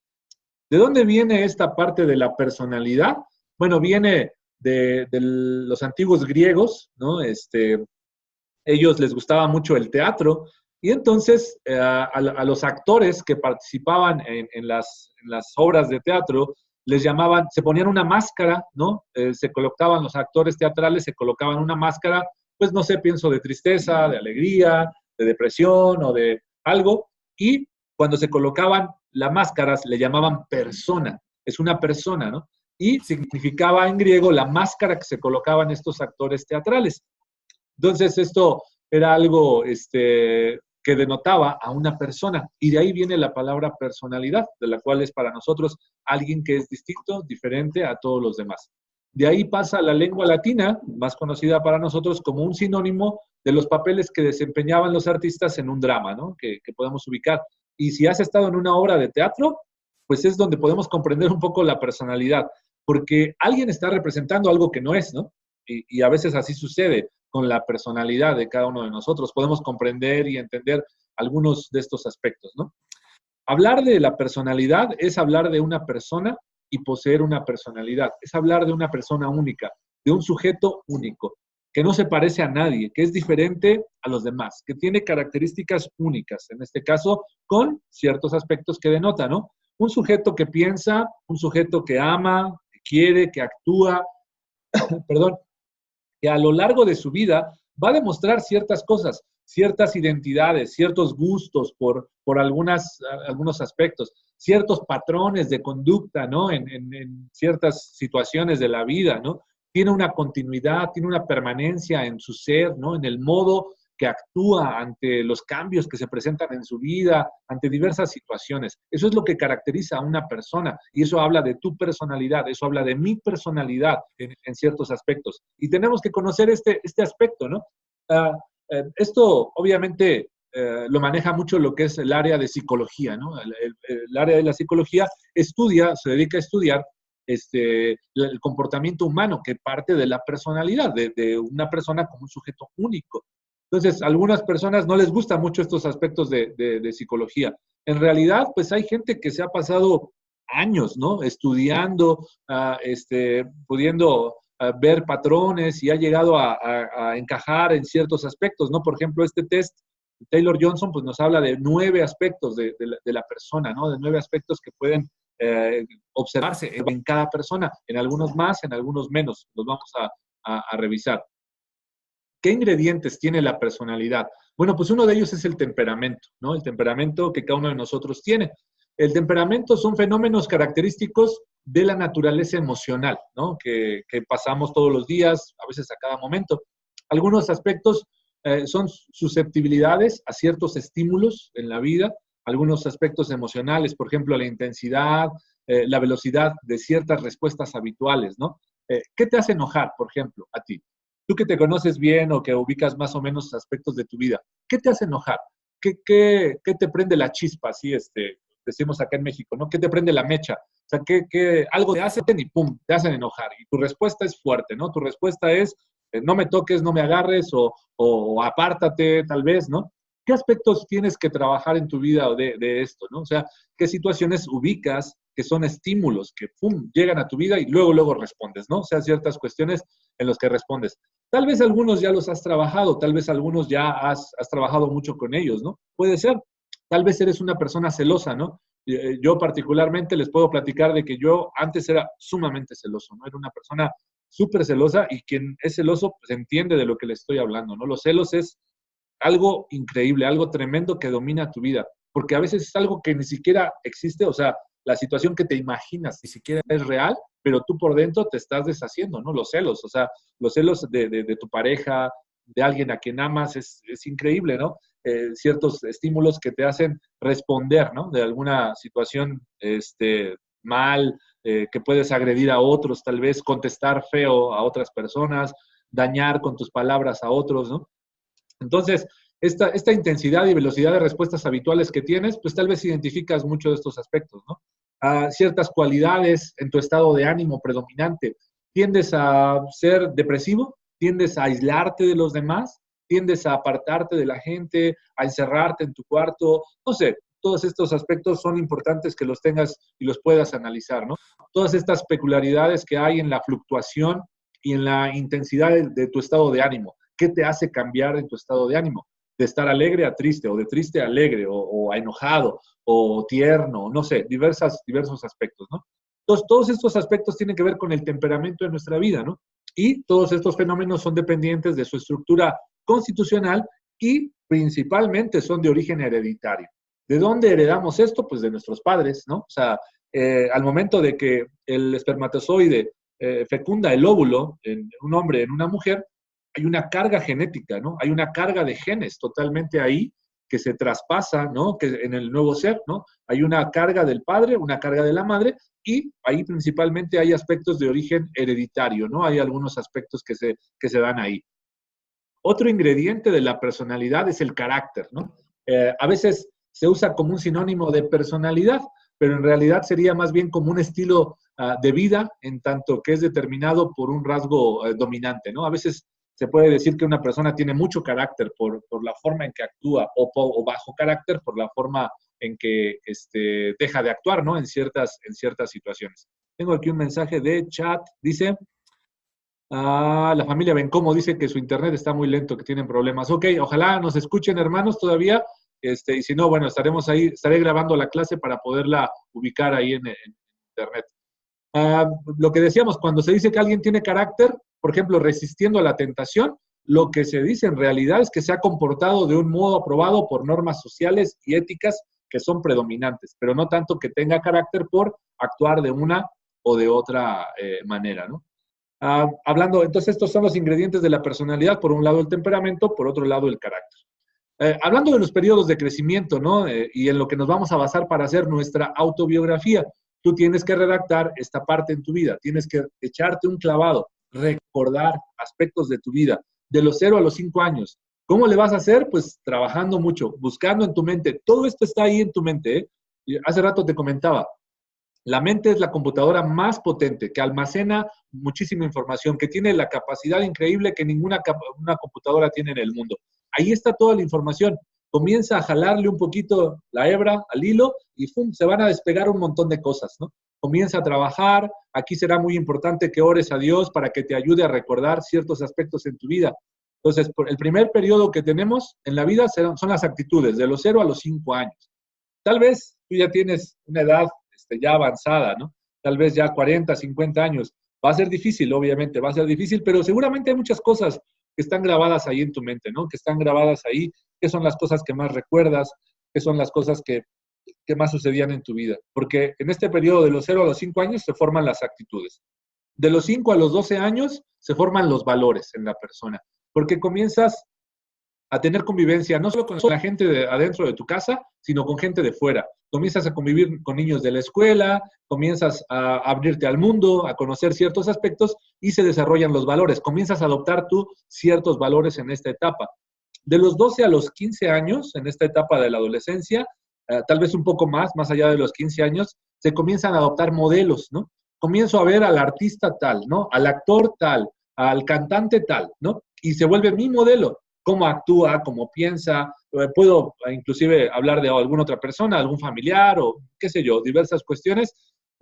¿De dónde viene esta parte de la personalidad? Bueno, viene de los antiguos griegos, ¿no? Ellos les gustaba mucho el teatro y entonces a los actores que participaban en las obras de teatro les llamaban, se ponían una máscara, ¿no? Se colocaban los actores teatrales, se colocaban una máscara, pues no sé, pienso de tristeza, de alegría, de depresión o de algo, y cuando se colocaban las máscaras le llamaban persona. es una persona, ¿no? Y significaba en griego la máscara que se colocaban estos actores teatrales. Entonces, esto era algo que denotaba a una persona, y de ahí viene la palabra personalidad, de la cual es para nosotros alguien que es distinto, diferente a todos los demás. De ahí pasa la lengua latina, más conocida para nosotros como un sinónimo de los papeles que desempeñaban los artistas en un drama, ¿no? Que podemos ubicar. Y si has estado en una obra de teatro, pues es donde podemos comprender un poco la personalidad, porque alguien está representando algo que no es, ¿no? Y a veces así sucede con la personalidad de cada uno de nosotros. Podemos comprender y entender algunos de estos aspectos, ¿no? Hablar de la personalidad es hablar de una persona y poseer una personalidad. Es hablar de una persona única, de un sujeto único, que no se parece a nadie, que es diferente a los demás, que tiene características únicas, en este caso, con ciertos aspectos que denota, ¿no? Un sujeto que piensa, un sujeto que ama, que quiere, que actúa, perdón, que a lo largo de su vida va a demostrar ciertas cosas, ciertas identidades, ciertos gustos por algunos aspectos, ciertos patrones de conducta, ¿no? En ciertas situaciones de la vida, ¿no? Tiene una continuidad, tiene una permanencia en su ser, ¿no? En el modo que actúa ante los cambios que se presentan en su vida, ante diversas situaciones. Eso es lo que caracteriza a una persona y eso habla de tu personalidad, eso habla de mi personalidad en ciertos aspectos. Y tenemos que conocer este aspecto, ¿no? Esto obviamente lo maneja mucho lo que es el área de psicología, ¿no? El área de la psicología se dedica a estudiar el comportamiento humano que parte de la personalidad, de una persona como un sujeto único. Entonces, a algunas personas no les gustan mucho estos aspectos de psicología. En realidad, pues hay gente que se ha pasado años, ¿no? Estudiando, pudiendo ver patrones y ha llegado a encajar en ciertos aspectos, ¿no? Por ejemplo, este test, Taylor Johnson, pues nos habla de 9 aspectos de la persona, ¿no? De 9 aspectos que pueden observarse en cada persona, en algunos más, en algunos menos. Los vamos a revisar. ¿Qué ingredientes tiene la personalidad? Bueno, pues uno de ellos es el temperamento, ¿no? El temperamento que cada uno de nosotros tiene. El temperamento son fenómenos característicos de la naturaleza emocional, ¿no? Que pasamos todos los días, a veces a cada momento. Algunos aspectos son susceptibilidades a ciertos estímulos en la vida, algunos aspectos emocionales, por ejemplo, la intensidad, la velocidad de ciertas respuestas habituales, ¿no? ¿Qué te hace enojar, por ejemplo, a ti? Tú que te conoces bien o que ubicas más o menos aspectos de tu vida, ¿qué te hace enojar? ¿Qué te prende la chispa, así decimos acá en México, ¿no? ¿Qué te prende la mecha? O sea, algo te hacen y pum, te hacen enojar. Y tu respuesta es fuerte, ¿no? Tu respuesta es, no me toques, no me agarres o apártate, tal vez, ¿no? ¿Qué aspectos tienes que trabajar en tu vida de esto, ¿no? O sea, ¿qué situaciones ubicas que son estímulos que, pum, llegan a tu vida y luego respondes, ¿no? O sea, ciertas cuestiones en las que respondes. Tal vez algunos ya los has trabajado, tal vez algunos ya has trabajado mucho con ellos, ¿no? Puede ser. Tal vez eres una persona celosa, ¿no? Yo particularmente les puedo platicar de que yo antes era sumamente celoso, ¿no? Era una persona súper celosa y quien es celoso pues entiende de lo que le estoy hablando, ¿no? Los celos es algo increíble, algo tremendo que domina tu vida, porque a veces es algo que ni siquiera existe, o sea, la situación que te imaginas ni siquiera es real, pero tú por dentro te estás deshaciendo, ¿no? Los celos, o sea, los celos de tu pareja, de alguien a quien amas, es increíble, ¿no? Ciertos estímulos que te hacen responder, ¿no? De alguna situación mal, que puedes agredir a otros, tal vez contestar feo a otras personas, dañar con tus palabras a otros, ¿no? Entonces, esta intensidad y velocidad de respuestas habituales que tienes, pues tal vez identificas mucho de estos aspectos, ¿no? Ciertas cualidades en tu estado de ánimo predominante. ¿Tiendes a ser depresivo? ¿Tiendes a aislarte de los demás? ¿Tiendes a apartarte de la gente? ¿A encerrarte en tu cuarto? No sé, todos estos aspectos son importantes que los tengas y los puedas analizar, ¿no? Todas estas peculiaridades que hay en la fluctuación y en la intensidad de tu estado de ánimo. ¿Qué te hace cambiar en tu estado de ánimo? De estar alegre a triste, o de triste a alegre, o a enojado, o tierno, no sé, diversos aspectos, ¿no? Entonces, todos estos aspectos tienen que ver con el temperamento de nuestra vida, ¿no? Y todos estos fenómenos son dependientes de su estructura constitucional y principalmente son de origen hereditario. ¿De dónde heredamos esto? Pues de nuestros padres, ¿no? O sea, al momento de que el espermatozoide fecunda el óvulo en un hombre, en una mujer, hay una carga genética, ¿no? Hay una carga de genes totalmente ahí que se traspasa, ¿no? Que en el nuevo ser, ¿no? Hay una carga del padre, una carga de la madre, y ahí principalmente hay aspectos de origen hereditario, ¿no? Hay algunos aspectos que se dan ahí. Otro ingrediente de la personalidad es el carácter, ¿no? A veces se usa como un sinónimo de personalidad, pero en realidad sería más bien como un estilo de vida, en tanto que es determinado por un rasgo dominante, ¿no? A veces se puede decir que una persona tiene mucho carácter por la forma en que actúa, o bajo carácter por la forma en que deja de actuar, ¿no? En ciertas situaciones. Tengo aquí un mensaje de chat, dice... la familia Bencomo dice que su internet está muy lento, que tienen problemas. Ok, ojalá nos escuchen, hermanos, todavía. Y si no, bueno, estaremos ahí, estaré grabando la clase para poderla ubicar ahí en internet. Lo que decíamos, cuando se dice que alguien tiene carácter, por ejemplo, resistiendo a la tentación, lo que se dice en realidad es que se ha comportado de un modo aprobado por normas sociales y éticas que son predominantes, pero no tanto que tenga carácter por actuar de una o de otra manera, ¿no? Hablando, entonces estos son los ingredientes de la personalidad, por un lado el temperamento, por otro lado el carácter. Hablando de los periodos de crecimiento, ¿no? Y en lo que nos vamos a basar para hacer nuestra autobiografía, tú tienes que redactar esta parte en tu vida, tienes que echarte un clavado, recordar aspectos de tu vida, de los 0 a los 5 años. ¿Cómo le vas a hacer? Pues trabajando mucho, buscando en tu mente. Todo esto está ahí en tu mente, ¿eh? Y hace rato te comentaba, la mente es la computadora más potente, que almacena muchísima información, que tiene la capacidad increíble que ninguna una computadora tiene en el mundo. Ahí está toda la información. Comienza a jalarle un poquito la hebra al hilo y ¡fum! Se van a despegar un montón de cosas, ¿no? Comienza a trabajar. Aquí será muy importante que ores a Dios para que te ayude a recordar ciertos aspectos en tu vida. Entonces, el primer periodo que tenemos en la vida son las actitudes, de los 0 a los 5 años. Tal vez tú ya tienes una edad ya avanzada, ¿no? Tal vez ya 40, 50 años. Va a ser difícil, obviamente, va a ser difícil, pero seguramente hay muchas cosas que están grabadas ahí en tu mente, ¿no? Que están grabadas ahí, que son las cosas que más recuerdas, que son las cosas que más sucedían en tu vida. Porque en este periodo de los 0 a los 5 años se forman las actitudes. De los 5 a los 12 años se forman los valores en la persona, porque comienzas a tener convivencia no solo con la gente de adentro de tu casa, sino con gente de fuera. Comienzas a convivir con niños de la escuela, comienzas a abrirte al mundo, a conocer ciertos aspectos y se desarrollan los valores. Comienzas a adoptar tú ciertos valores en esta etapa. De los 12 a los 15 años, en esta etapa de la adolescencia, tal vez un poco más allá de los 15 años, se comienzan a adoptar modelos, ¿no? Comienzo a ver al artista tal, ¿no? Al actor tal, al cantante tal, ¿no? Y se vuelve mi modelo. Cómo actúa, cómo piensa, puedo inclusive hablar de alguna otra persona, algún familiar o qué sé yo, diversas cuestiones,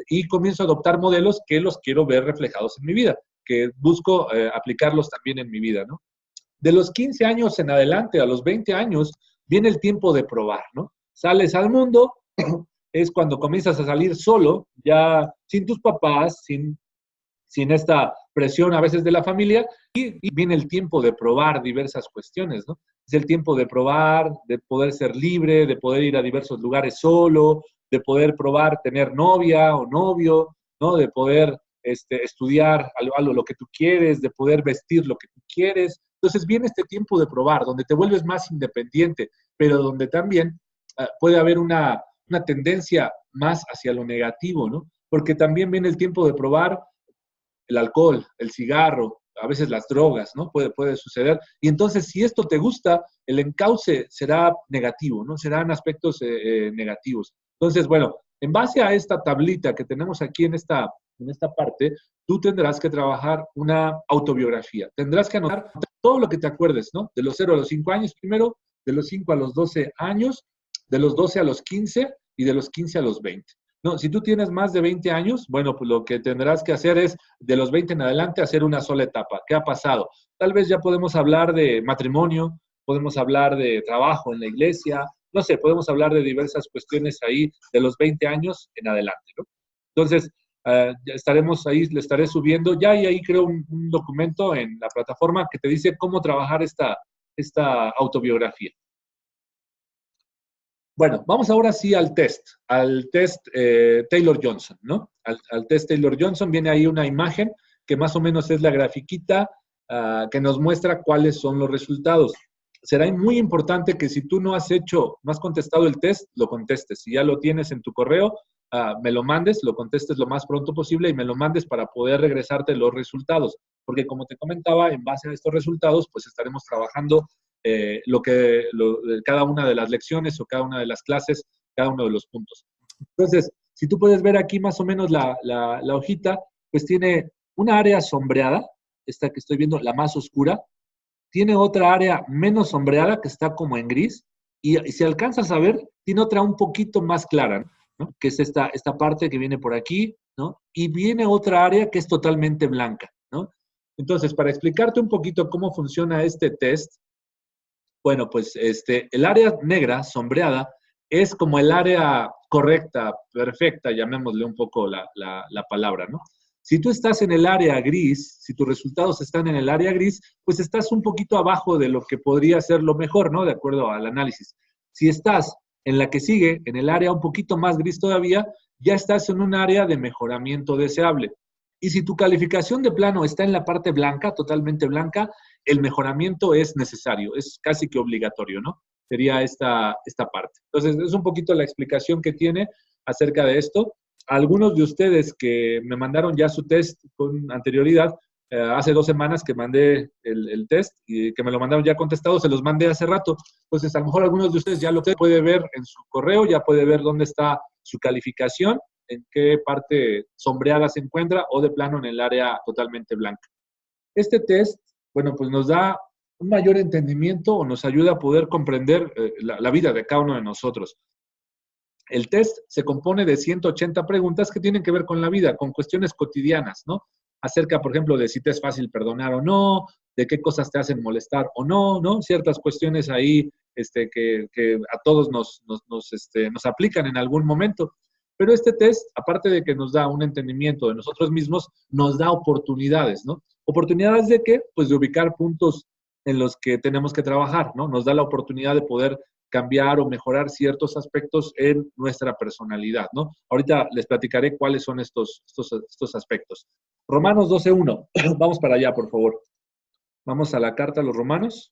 y comienzo a adoptar modelos que los quiero ver reflejados en mi vida, que busco aplicarlos también en mi vida, ¿no? De los 15 años en adelante, a los 20 años, viene el tiempo de probar, ¿no? Sales al mundo, es cuando comienzas a salir solo, ya sin tus papás, sin esta presión a veces de la familia, y viene el tiempo de probar diversas cuestiones, ¿no? Es el tiempo de probar, de poder ser libre, de poder ir a diversos lugares solo, de poder probar tener novia o novio, ¿no? De poder estudiar algo, lo que tú quieres, de poder vestir lo que tú quieres. Entonces viene este tiempo de probar, donde te vuelves más independiente, pero donde también puede haber una tendencia más hacia lo negativo, ¿no? Porque también viene el tiempo de probar el alcohol, el cigarro, a veces las drogas, ¿no? Puede suceder. Y entonces, si esto te gusta, el encauce será negativo, ¿no? Serán aspectos negativos. Entonces, bueno, en base a esta tablita que tenemos aquí en esta parte, tú tendrás que trabajar una autobiografía. Tendrás que anotar todo lo que te acuerdes, ¿no? De los 0 a los 5 años primero, de los 5 a los 12 años, de los 12 a los 15 y de los 15 a los 20. No, si tú tienes más de 20 años, bueno, pues lo que tendrás que hacer es, de los 20 en adelante, hacer una sola etapa. ¿Qué ha pasado? Tal vez ya podemos hablar de matrimonio, podemos hablar de trabajo en la iglesia, no sé, podemos hablar de diversas cuestiones ahí de los 20 años en adelante, ¿no? Entonces, ya estaremos ahí, le estaré subiendo, ya y ahí creo un documento en la plataforma que te dice cómo trabajar esta autobiografía. Bueno, vamos ahora sí al test Taylor-Johnson, ¿no? Al test Taylor-Johnson viene ahí una imagen que más o menos es la grafiquita que nos muestra cuáles son los resultados. Será muy importante que si tú no has contestado el test, lo contestes. Si ya lo tienes en tu correo, me lo mandes, lo contestes lo más pronto posible y me lo mandes para poder regresarte los resultados. Porque como te comentaba, en base a estos resultados, pues estaremos trabajando cada una de las lecciones o cada una de las clases, cada uno de los puntos. Entonces, si tú puedes ver aquí más o menos la hojita, pues tiene una área sombreada, esta que estoy viendo, la más oscura, tiene otra área menos sombreada que está como en gris, y si alcanzas a ver, tiene otra un poquito más clara, ¿no? Que es esta parte que viene por aquí, ¿no? Y viene otra área que es totalmente blanca, ¿no? Entonces, para explicarte un poquito cómo funciona este test, bueno, pues el área negra, sombreada, es como el área correcta, perfecta, llamémosle un poco la palabra, ¿no? Si tú estás en el área gris, si tus resultados están en el área gris, pues estás un poquito abajo de lo que podría ser lo mejor, ¿no? De acuerdo al análisis. Si estás en la que sigue, en el área un poquito más gris todavía, ya estás en un área de mejoramiento deseable. Y si tu calificación de plano está en la parte blanca, totalmente blanca, el mejoramiento es necesario, es casi que obligatorio, ¿no? Sería esta parte. Entonces, es un poquito la explicación que tiene acerca de esto. Algunos de ustedes que me mandaron ya su test con anterioridad, hace 2 semanas que mandé el test y que me lo mandaron ya contestado, se los mandé hace rato. Entonces, a lo mejor algunos de ustedes ya lo puede ver en su correo, ya puede ver dónde está su calificación, en qué parte sombreada se encuentra o de plano en el área totalmente blanca. Este test, bueno, pues nos da un mayor entendimiento o nos ayuda a poder comprender la vida de cada uno de nosotros. El test se compone de 180 preguntas que tienen que ver con la vida, con cuestiones cotidianas, ¿no? Acerca, por ejemplo, de si te es fácil perdonar o no, de qué cosas te hacen molestar o no, ¿no? Ciertas cuestiones ahí que a todos nos aplican en algún momento. Pero este test, aparte de que nos da un entendimiento de nosotros mismos, nos da oportunidades, ¿no? ¿Oportunidades de qué? Pues de ubicar puntos en los que tenemos que trabajar, ¿no? Nos da la oportunidad de poder cambiar o mejorar ciertos aspectos en nuestra personalidad, ¿no? Ahorita les platicaré cuáles son estos aspectos. Romanos 12:1. Vamos para allá, por favor. Vamos a la carta a los Romanos.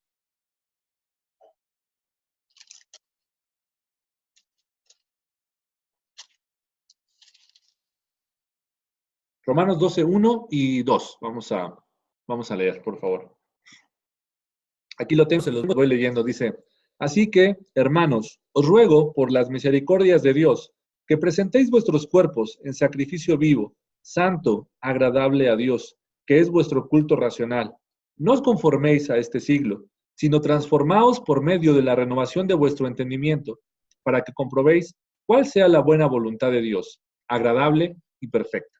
Romanos 12:1 y 2. Vamos a leer, por favor. Aquí lo tengo, se los voy leyendo. Dice: así que, hermanos, os ruego por las misericordias de Dios, que presentéis vuestros cuerpos en sacrificio vivo, santo, agradable a Dios, que es vuestro culto racional. No os conforméis a este siglo, sino transformaos por medio de la renovación de vuestro entendimiento, para que comprobéis cuál sea la buena voluntad de Dios, agradable y perfecta.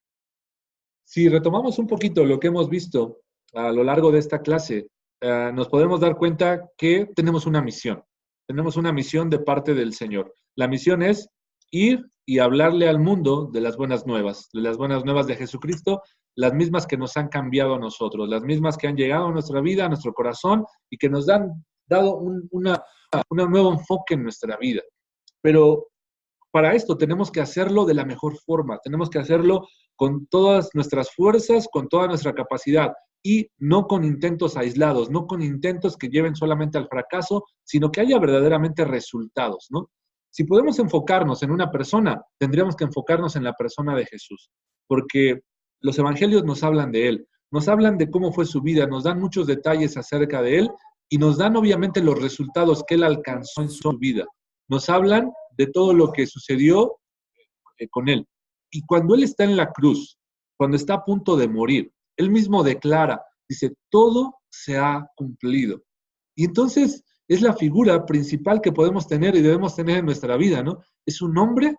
Si retomamos un poquito lo que hemos visto a lo largo de esta clase, nos podemos dar cuenta que tenemos una misión. Tenemos una misión de parte del Señor. La misión es ir y hablarle al mundo de las buenas nuevas de Jesucristo, las mismas que nos han cambiado a nosotros, las mismas que han llegado a nuestra vida, a nuestro corazón y que nos han dado un nuevo enfoque en nuestra vida. Pero para esto tenemos que hacerlo de la mejor forma, tenemos que hacerlo con todas nuestras fuerzas, con toda nuestra capacidad y no con intentos aislados, no con intentos que lleven solamente al fracaso, sino que haya verdaderamente resultados, ¿no? Si podemos enfocarnos en una persona, tendríamos que enfocarnos en la persona de Jesús, porque los evangelios nos hablan de Él, nos hablan de cómo fue su vida, nos dan muchos detalles acerca de Él y nos dan obviamente los resultados que Él alcanzó en su vida. Nos hablan de todo lo que sucedió con Él. Y cuando Él está en la cruz, cuando está a punto de morir, Él mismo declara, dice, todo se ha cumplido. Y entonces es la figura principal que podemos tener y debemos tener en nuestra vida, ¿no? Es un hombre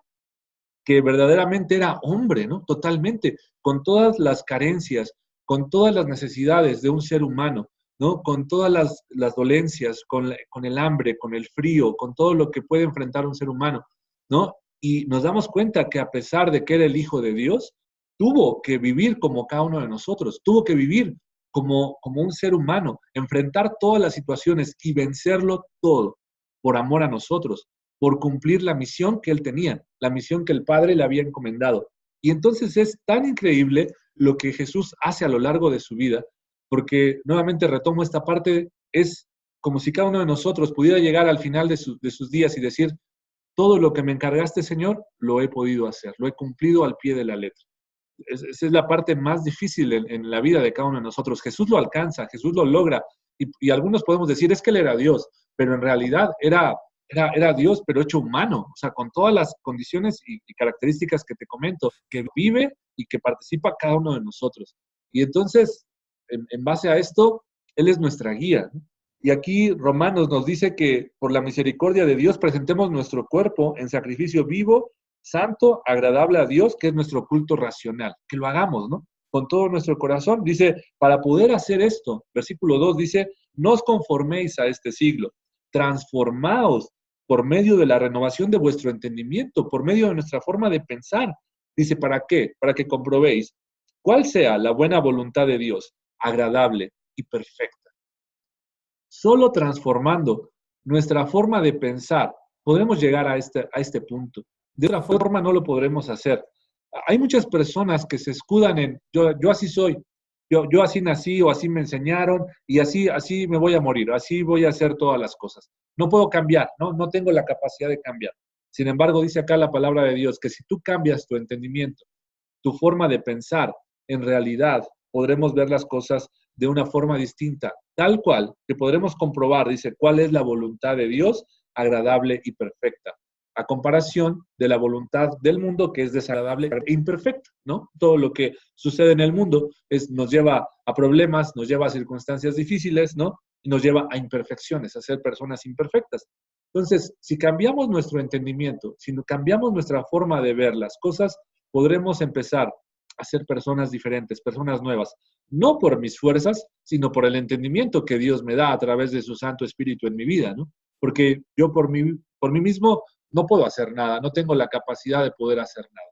que verdaderamente era hombre, ¿no? Totalmente, con todas las carencias, con todas las necesidades de un ser humano, ¿no? Con todas las dolencias, con el hambre, con el frío, con todo lo que puede enfrentar un ser humano, ¿no? Y nos damos cuenta que a pesar de que era el Hijo de Dios, tuvo que vivir como cada uno de nosotros, tuvo que vivir como un ser humano, enfrentar todas las situaciones y vencerlo todo por amor a nosotros. por cumplir la misión que él tenía, la misión que el Padre le había encomendado. Y entonces es tan increíble lo que Jesús hace a lo largo de su vida, porque nuevamente retomo esta parte, es como si cada uno de nosotros pudiera llegar al final de sus días y decir, todo lo que me encargaste, Señor, lo he podido hacer, lo he cumplido al pie de la letra. Esa es la parte más difícil en la vida de cada uno de nosotros. Jesús lo alcanza, Jesús lo logra, y algunos podemos decir, es que él era Dios, pero en realidad era Dios, pero hecho humano, o sea, con todas las condiciones y características que te comento, que vive y que participa cada uno de nosotros. Y entonces, en base a esto, Él es nuestra guía, ¿no? Y aquí Romanos nos dice que por la misericordia de Dios presentemos nuestro cuerpo en sacrificio vivo, santo, agradable a Dios, que es nuestro culto racional. Que lo hagamos, ¿no? Con todo nuestro corazón. Dice, para poder hacer esto, versículo 2 dice, no os conforméis a este siglo, transformaos por medio de la renovación de vuestro entendimiento, por medio de nuestra forma de pensar. Dice, ¿para qué? Para que comprobéis cuál sea la buena voluntad de Dios, agradable y perfecta. Solo transformando nuestra forma de pensar podremos llegar a este punto. De otra forma no lo podremos hacer. Hay muchas personas que se escudan en, yo así soy, yo así nací o así me enseñaron y así me voy a morir, así voy a hacer todas las cosas. No puedo cambiar, no tengo la capacidad de cambiar. Sin embargo, dice acá la palabra de Dios que si tú cambias tu entendimiento, tu forma de pensar, en realidad podremos ver las cosas de una forma distinta, tal cual que podremos comprobar, dice, cuál es la voluntad de Dios, agradable y perfecta, a comparación de la voluntad del mundo que es desagradable e imperfecta, ¿no? Todo lo que sucede en el mundo nos lleva a problemas, nos lleva a circunstancias difíciles, ¿no? Y nos lleva a imperfecciones, a ser personas imperfectas. Entonces, si cambiamos nuestro entendimiento, si cambiamos nuestra forma de ver las cosas, podremos empezar a ser personas diferentes, personas nuevas, no por mis fuerzas, sino por el entendimiento que Dios me da a través de su Santo Espíritu en mi vida, ¿no? Porque yo por mí mismo no puedo hacer nada, no tengo la capacidad de poder hacer nada.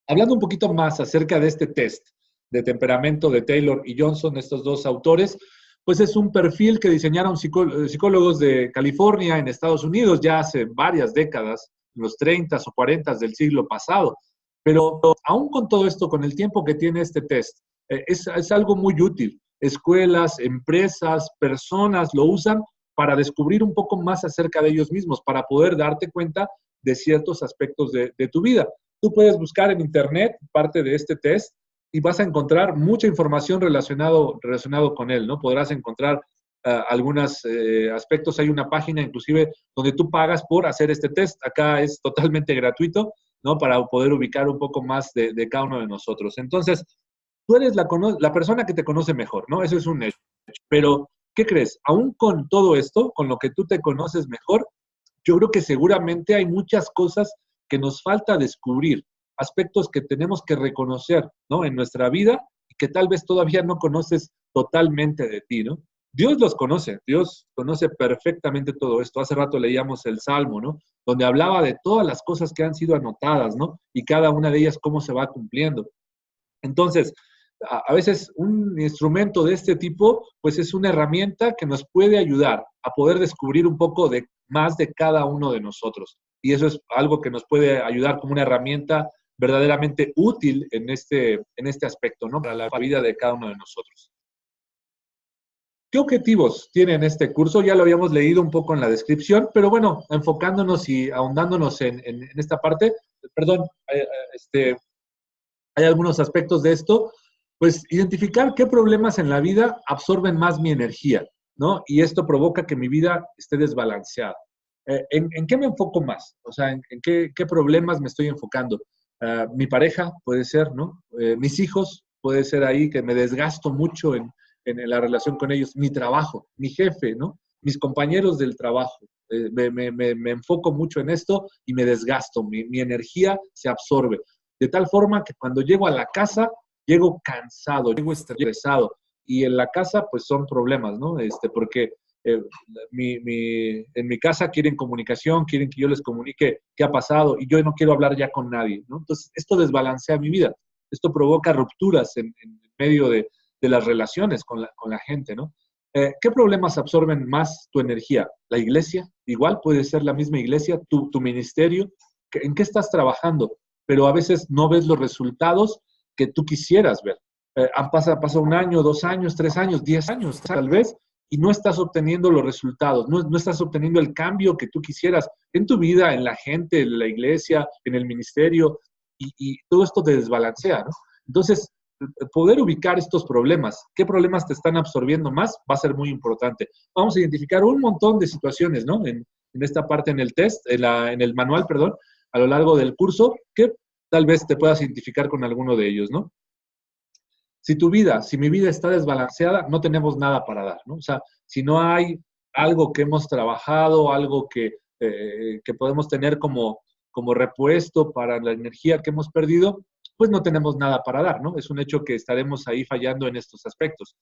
Hablando un poquito más acerca de este test de temperamento de Taylor y Johnson, estos dos autores, pues es un perfil que diseñaron psicólogos de California en Estados Unidos ya hace varias décadas, en los 30 o 40 del siglo pasado. Pero aún con todo esto, con el tiempo que tiene este test, es algo muy útil. Escuelas, empresas, personas lo usan para descubrir un poco más acerca de ellos mismos, para poder darte cuenta de ciertos aspectos de tu vida. Tú puedes buscar en internet parte de este test y vas a encontrar mucha información relacionado con él, ¿no? Podrás encontrar algunos aspectos. Hay una página inclusive donde tú pagas por hacer este test. Acá es totalmente gratuito, ¿no? Para poder ubicar un poco más de cada uno de nosotros. Entonces, tú eres la persona que te conoce mejor, ¿no? Eso es un hecho. Pero, ¿qué crees? Aún con todo esto, con lo que tú te conoces mejor, yo creo que seguramente hay muchas cosas que nos falta descubrir, aspectos que tenemos que reconocer, ¿no? En nuestra vida y que tal vez todavía no conoces totalmente de ti, ¿no? Dios los conoce, Dios conoce perfectamente todo esto. Hace rato leíamos el Salmo, ¿no? Donde hablaba de todas las cosas que han sido anotadas, ¿no? Y cada una de ellas cómo se va cumpliendo. Entonces, a veces un instrumento de este tipo, pues es una herramienta que nos puede ayudar a poder descubrir un poco más de cada uno de nosotros. Y eso es algo que nos puede ayudar como una herramienta verdaderamente útil en este aspecto, ¿no? Para la vida de cada uno de nosotros. ¿Qué objetivos tienen este curso? Ya lo habíamos leído un poco en la descripción, pero bueno, enfocándonos y ahondándonos en esta parte, perdón, hay algunos aspectos de esto, pues identificar qué problemas en la vida absorben más mi energía, ¿no? Y esto provoca que mi vida esté desbalanceada. ¿En qué me enfoco más? O sea, ¿en qué problemas me estoy enfocando? Mi pareja puede ser, ¿no? Mis hijos puede ser ahí que me desgasto mucho en la relación con ellos. Mi trabajo, mi jefe, ¿no? Mis compañeros del trabajo. Me enfoco mucho en esto y me desgasto. Mi energía se absorbe. De tal forma que cuando llego a la casa, llego cansado, llego estresado. Y en la casa, pues son problemas, ¿no? Porque en mi casa quieren comunicación, quieren que yo les comunique qué ha pasado y yo no quiero hablar ya con nadie, ¿no? Entonces, esto desbalancea mi vida. Esto provoca rupturas en medio de las relaciones con la gente, ¿no? ¿Qué problemas absorben más tu energía? ¿La iglesia? Igual puede ser la misma iglesia, tu ministerio. ¿En qué estás trabajando? Pero a veces no ves los resultados que tú quisieras ver. Pasa 1 año, 2 años, 3 años, 10 años tal vez, y no estás obteniendo los resultados, no estás obteniendo el cambio que tú quisieras en tu vida, en la gente, en la iglesia, en el ministerio, y todo esto te desbalancea, ¿no? Entonces, poder ubicar estos problemas, qué problemas te están absorbiendo más, va a ser muy importante. Vamos a identificar un montón de situaciones, ¿no? En esta parte, en el test, en el manual, perdón, a lo largo del curso, que tal vez te puedas identificar con alguno de ellos, ¿no? Si mi vida está desbalanceada, no tenemos nada para dar, ¿no? O sea, si no hay algo que hemos trabajado, algo que podemos tener como repuesto para la energía que hemos perdido, pues no tenemos nada para dar, ¿no? Es un hecho que estaremos ahí fallando en estos aspectos.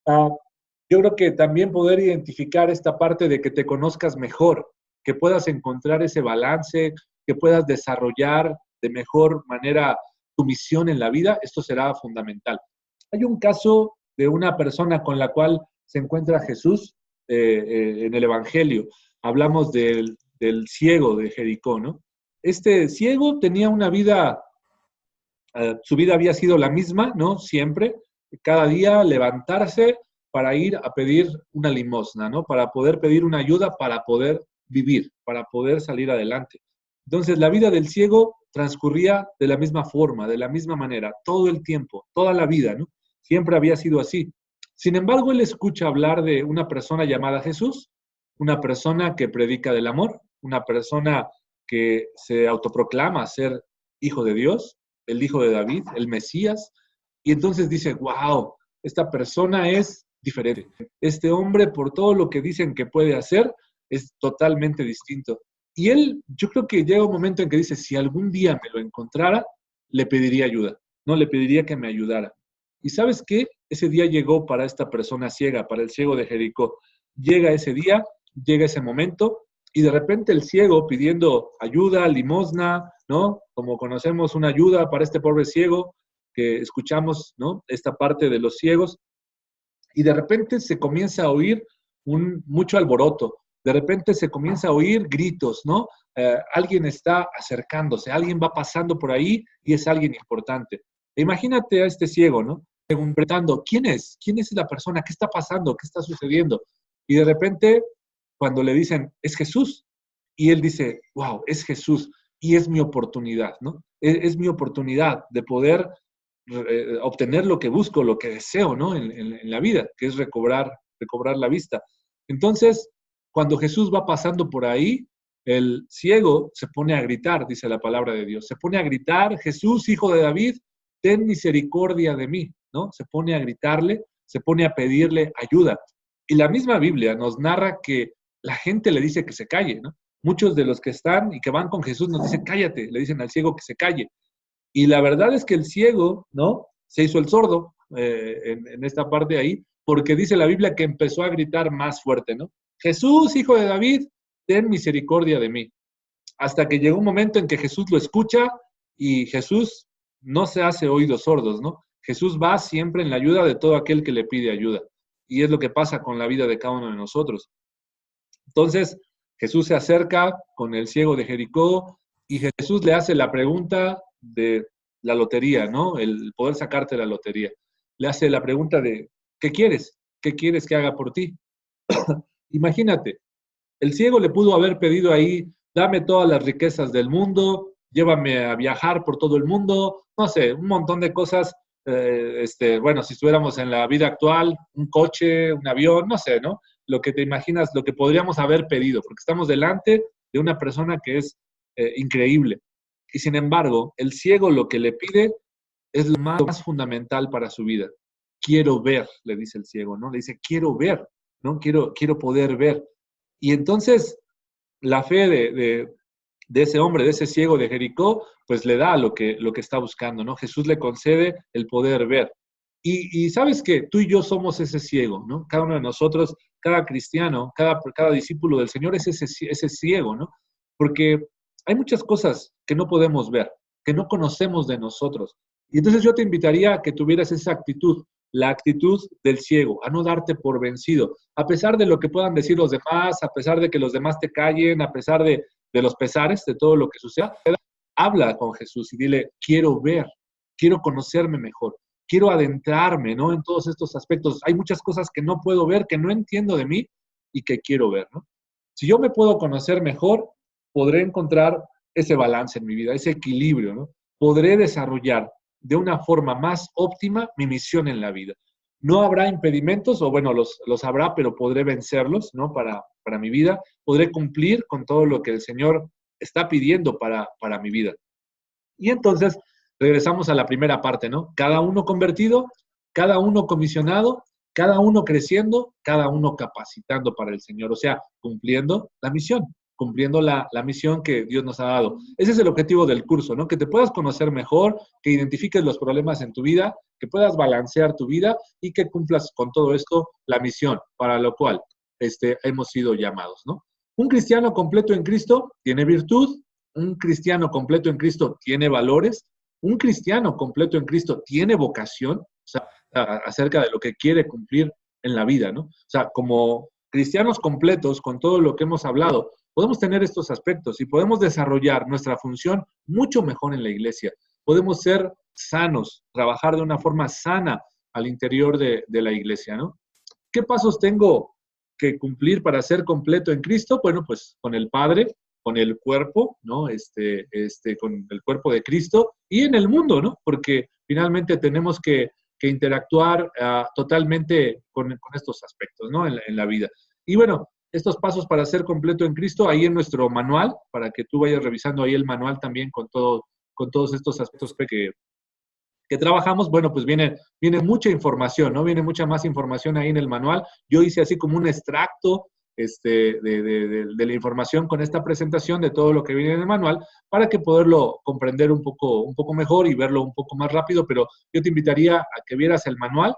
Yo creo que también poder identificar esta parte de que te conozcas mejor, que puedas encontrar ese balance, que puedas desarrollar de mejor manera tu misión en la vida, esto será fundamental. Hay un caso de una persona con la cual se encuentra Jesús en el Evangelio. Hablamos del ciego de Jericó, ¿no? Este ciego tenía una vida, su vida había sido la misma, ¿no? Siempre, cada día levantarse para ir a pedir una limosna, ¿no? Para poder pedir una ayuda, para poder vivir, para poder salir adelante. Entonces, la vida del ciego transcurría de la misma forma, de la misma manera, todo el tiempo, toda la vida, ¿no? Siempre había sido así. Sin embargo, él escucha hablar de una persona llamada Jesús, una persona que predica del amor, una persona que se autoproclama ser hijo de Dios, el hijo de David, el Mesías, y entonces dice, wow, esta persona es diferente. Este hombre, por todo lo que dicen que puede hacer, es totalmente distinto. Y él, yo creo que llega un momento en que dice, si algún día me lo encontrara, le pediría ayuda, no le pediría que me ayudara. ¿Y sabes qué? Ese día llegó para esta persona ciega, para el ciego de Jericó. Llega ese día, llega ese momento, y de repente el ciego pidiendo ayuda, limosna, ¿no? Como conocemos una ayuda para este pobre ciego, que escuchamos, ¿no? Esta parte de los ciegos, y de repente se comienza a oír mucho alboroto, de repente se comienza a oír gritos, ¿no? Alguien está acercándose, alguien va pasando por ahí y es alguien importante. Imagínate a este ciego, ¿no? Preguntando, ¿quién es? ¿Quién es la persona? ¿Qué está pasando? ¿Qué está sucediendo? Y de repente, cuando le dicen, es Jesús, y él dice, wow, es Jesús, y es mi oportunidad, ¿no? Es mi oportunidad de poder obtener lo que busco, lo que deseo, ¿no? En la vida, que es recobrar la vista. Entonces, cuando Jesús va pasando por ahí, el ciego se pone a gritar, dice la palabra de Dios, se pone a gritar, Jesús, hijo de David, ten misericordia de mí, ¿no? Se pone a gritarle, se pone a pedirle ayuda. Y la misma Biblia nos narra que la gente le dice que se calle, ¿no? Muchos de los que están y que van con Jesús nos dicen, cállate, le dicen al ciego que se calle. Y la verdad es que el ciego, ¿no? Se hizo el sordo en esta parte ahí, porque dice la Biblia que empezó a gritar más fuerte, ¿no? Jesús, hijo de David, ten misericordia de mí. Hasta que llegó un momento en que Jesús lo escucha y Jesús no se hace oídos sordos, ¿no? Jesús va siempre en la ayuda de todo aquel que le pide ayuda. Y es lo que pasa con la vida de cada uno de nosotros. Entonces, Jesús se acerca con el ciego de Jericó y Jesús le hace la pregunta de la lotería, ¿no? El poder sacarte la lotería. Le hace la pregunta de, ¿qué quieres? ¿Qué quieres que haga por ti? Imagínate, el ciego le pudo haber pedido ahí, dame todas las riquezas del mundo, llévame a viajar por todo el mundo, no sé, un montón de cosas. Bueno, si estuviéramos en la vida actual, un coche, un avión, no sé, ¿no? Lo que te imaginas, lo que podríamos haber pedido, porque estamos delante de una persona que es increíble. Y sin embargo, el ciego lo que le pide es lo más fundamental para su vida. Quiero ver, le dice el ciego, ¿no? Le dice, quiero ver, ¿no? Quiero poder ver. Y entonces, la fe de ese hombre, de ese ciego de Jericó, pues le da lo que está buscando, ¿no? Jesús le concede el poder ver. Y sabes que tú y yo somos ese ciego, ¿no? Cada uno de nosotros, cada cristiano, cada discípulo del Señor es ese ciego, ¿no? Porque hay muchas cosas que no podemos ver, que no conocemos de nosotros. Y entonces yo te invitaría a que tuvieras esa actitud. la actitud del ciego, a no darte por vencido, a pesar de lo que puedan decir los demás, a pesar de que los demás te callen, a pesar de los pesares, de todo lo que suceda. Habla con Jesús y dile, quiero ver, quiero conocerme mejor, quiero adentrarme, ¿no? En todos estos aspectos. Hay muchas cosas que no puedo ver, que no entiendo de mí y que quiero ver, ¿no? Si yo me puedo conocer mejor, podré encontrar ese balance en mi vida, ese equilibrio, ¿no? Podré desarrollar de una forma más óptima mi misión en la vida. No habrá impedimentos, o bueno, los habrá, pero podré vencerlos, ¿no? Para mi vida. Podré cumplir con todo lo que el Señor está pidiendo para mi vida. Y entonces regresamos a la primera parte, ¿no? Cada uno convertido, cada uno comisionado, cada uno creciendo, cada uno capacitando para el Señor, o sea, cumpliendo la misión, cumpliendo la misión que Dios nos ha dado. Ese es el objetivo del curso, ¿no? Que te puedas conocer mejor, que identifiques los problemas en tu vida, que puedas balancear tu vida y que cumplas con todo esto la misión para lo cual hemos sido llamados, ¿no? Un cristiano completo en Cristo tiene virtud, un cristiano completo en Cristo tiene valores, un cristiano completo en Cristo tiene vocación, o sea, acerca de lo que quiere cumplir en la vida, ¿no? O sea, como cristianos completos, con todo lo que hemos hablado, podemos tener estos aspectos y podemos desarrollar nuestra función mucho mejor en la iglesia. Podemos ser sanos, trabajar de una forma sana al interior de la iglesia, ¿no? ¿Qué pasos tengo que cumplir para ser completo en Cristo? Bueno, pues con el Padre, con el cuerpo, ¿no? Con el cuerpo de Cristo y en el mundo, ¿no? Porque finalmente tenemos que interactuar totalmente con estos aspectos, ¿no? En la vida. Y bueno, estos pasos para ser completo en Cristo, ahí en nuestro manual, para que tú vayas revisando ahí el manual también con todos estos aspectos que trabajamos, bueno, pues viene mucha información, ¿no? Viene mucha más información ahí en el manual. Yo hice así como un extracto de la información con esta presentación de todo lo que viene en el manual para que poderlo comprender un poco mejor y verlo un poco más rápido, pero yo te invitaría a que vieras el manual.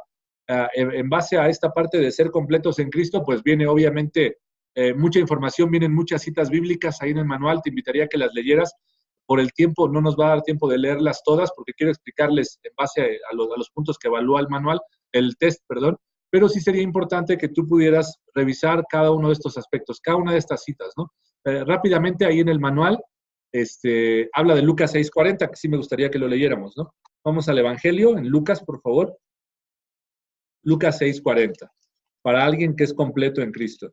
En base a esta parte de ser completos en Cristo, pues viene obviamente mucha información, vienen muchas citas bíblicas ahí en el manual, te invitaría a que las leyeras. Por el tiempo, no nos va a dar tiempo de leerlas todas porque quiero explicarles en base a los puntos que evalúa el manual, el test, perdón, pero sí sería importante que tú pudieras revisar cada uno de estos aspectos, cada una de estas citas, ¿no? Rápidamente ahí en el manual habla de Lucas 6:40, que sí me gustaría que lo leyéramos, ¿no? Vamos al Evangelio en Lucas, por favor. Lucas 6:40, para alguien que es completo en Cristo.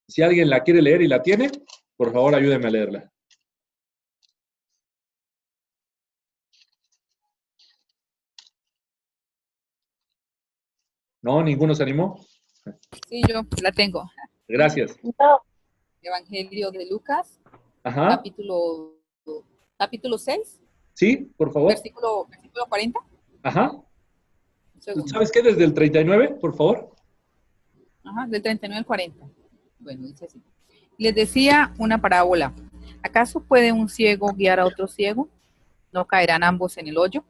Si alguien la quiere leer y la tiene, por favor, ayúdenme a leerla. ¿No? ¿Ninguno se animó? Sí, yo la tengo. Gracias. No. Evangelio de Lucas, Ajá. capítulo 6, Sí, por favor. versículo 40. Ajá. Segundo. ¿Sabes qué? Desde el 39, por favor. Ajá, del 39 al 40. Bueno, dice así. Les decía una parábola. ¿Acaso puede un ciego guiar a otro ciego? ¿No caerán ambos en el hoyo?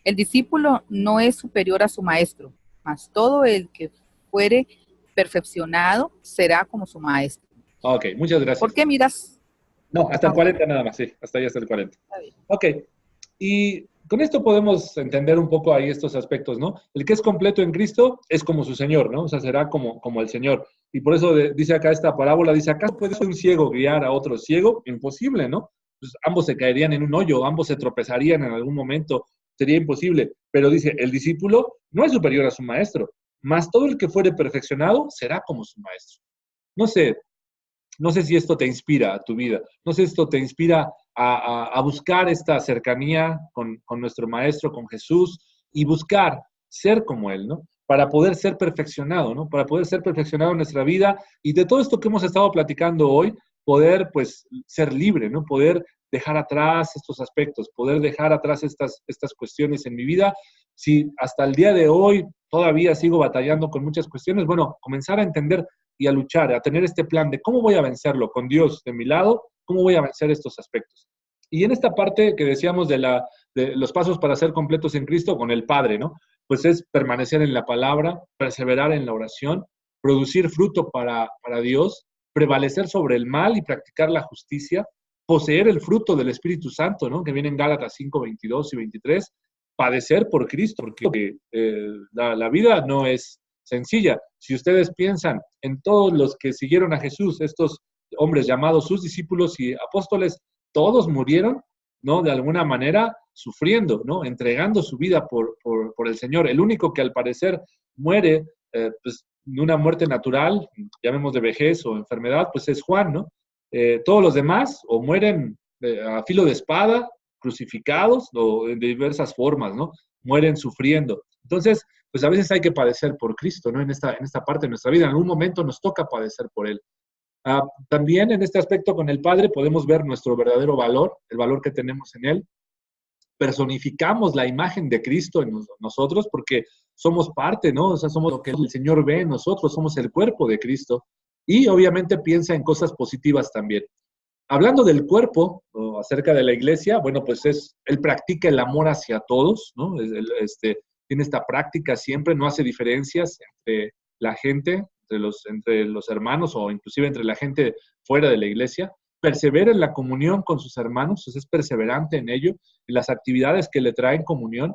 El discípulo no es superior a su maestro, mas todo el que fuere perfeccionado será como su maestro. Ok, muchas gracias. ¿Por qué miras? No, hasta el 40 nada más, sí. Hasta ahí hasta el 40. Está bien. Ok. Y con esto podemos entender un poco ahí estos aspectos, ¿no? El que es completo en Cristo es como su Señor, ¿no? O sea, será como el Señor. Y por eso dice acá esta parábola, dice, ¿acaso puede un ciego guiar a otro ciego? Imposible, ¿no? Pues ambos se caerían en un hoyo, ambos se tropezarían en algún momento, sería imposible. Pero dice, el discípulo no es superior a su maestro, mas todo el que fuere perfeccionado será como su maestro. No sé si esto te inspira a tu vida, no sé si esto te inspira a buscar esta cercanía con nuestro Maestro, con Jesús, y buscar ser como Él, ¿no? Para poder ser perfeccionado, ¿no? Para poder ser perfeccionado en nuestra vida y de todo esto que hemos estado platicando hoy, poder, pues, ser libre, ¿no? Poder dejar atrás estos aspectos, poder dejar atrás estas cuestiones en mi vida. Si hasta el día de hoy todavía sigo batallando con muchas cuestiones, bueno, comenzar a entender y a luchar, a tener este plan de cómo voy a vencerlo con Dios de mi lado, cómo voy a vencer estos aspectos. Y en esta parte que decíamos de los pasos para ser completos en Cristo con el Padre, ¿no? Pues es permanecer en la palabra, perseverar en la oración, producir fruto para Dios, prevalecer sobre el mal y practicar la justicia, poseer el fruto del Espíritu Santo, ¿no? Que viene en Gálatas 5:22 y 23, padecer por Cristo, porque la vida no es sencilla. Si ustedes piensan en todos los que siguieron a Jesús, estos hombres llamados sus discípulos y apóstoles, todos murieron, ¿no? De alguna manera sufriendo, ¿no? Entregando su vida por el Señor. El único que al parecer muere, pues, de una muerte natural, llamemos de vejez o enfermedad, pues es Juan, ¿no? Todos los demás o mueren a filo de espada, crucificados o de diversas formas, ¿no? Mueren sufriendo. Entonces, pues a veces hay que padecer por Cristo, ¿no? En esta parte de nuestra vida, en algún momento nos toca padecer por Él. También en este aspecto con el Padre podemos ver nuestro verdadero valor, el valor que tenemos en Él. Personificamos la imagen de Cristo en nosotros porque somos parte, ¿no? O sea, somos lo que el Señor ve en nosotros, somos el cuerpo de Cristo. Y obviamente piensa en cosas positivas también. Hablando del cuerpo, o acerca de la iglesia, bueno, pues Él practica el amor hacia todos, ¿no? Tiene esta práctica siempre, no hace diferencias entre la gente, entre los hermanos o inclusive entre la gente fuera de la iglesia. Persevera en la comunión con sus hermanos, es perseverante en ello, en las actividades que le traen comunión,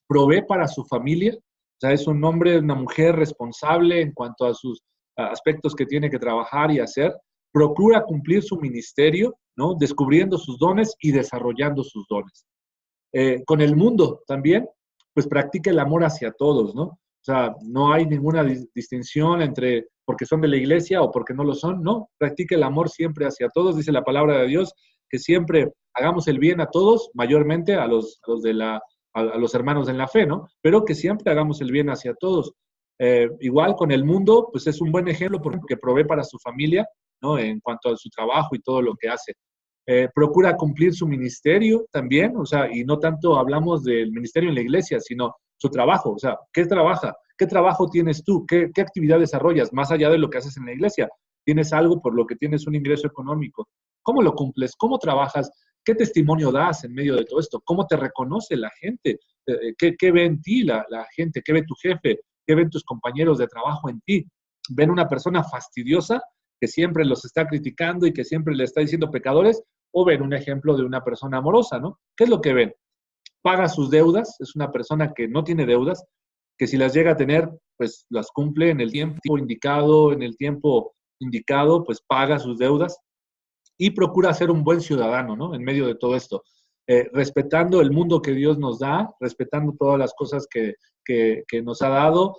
provee para su familia, o sea, es un hombre, una mujer responsable en cuanto a sus aspectos que tiene que trabajar y hacer, procura cumplir su ministerio, ¿no? Descubriendo sus dones y desarrollando sus dones. Con el mundo también, pues practica el amor hacia todos, ¿no? O sea, no hay ninguna distinción entre porque son de la iglesia o porque no lo son, no. Practica el amor siempre hacia todos, dice la palabra de Dios, que siempre hagamos el bien a todos, mayormente a los hermanos en la fe, ¿no? Pero que siempre hagamos el bien hacia todos. Igual con el mundo, pues es un buen ejemplo porque provee para su familia, ¿no? En cuanto a su trabajo y todo lo que hace. Procura cumplir su ministerio también, o sea, y no tanto hablamos del ministerio en la iglesia, sino su trabajo, o sea, ¿qué trabaja? ¿Qué trabajo tienes tú? ¿Qué actividad desarrollas más allá de lo que haces en la iglesia? ¿Tienes algo por lo que tienes un ingreso económico? ¿Cómo lo cumples? ¿Cómo trabajas? ¿Qué testimonio das en medio de todo esto? ¿Cómo te reconoce la gente? ¿Qué ve en ti la gente? ¿Qué ve tu jefe? ¿Qué ven tus compañeros de trabajo en ti? ¿Ven una persona fastidiosa que siempre los está criticando y que siempre le está diciendo pecadores? ¿O ven un ejemplo de una persona amorosa, ¿no? ¿Qué es lo que ven? Paga sus deudas, es una persona que no tiene deudas, que si las llega a tener, pues las cumple en el tiempo indicado, pues paga sus deudas y procura ser un buen ciudadano, ¿no? En medio de todo esto, respetando el mundo que Dios nos da, respetando todas las cosas que nos ha dado,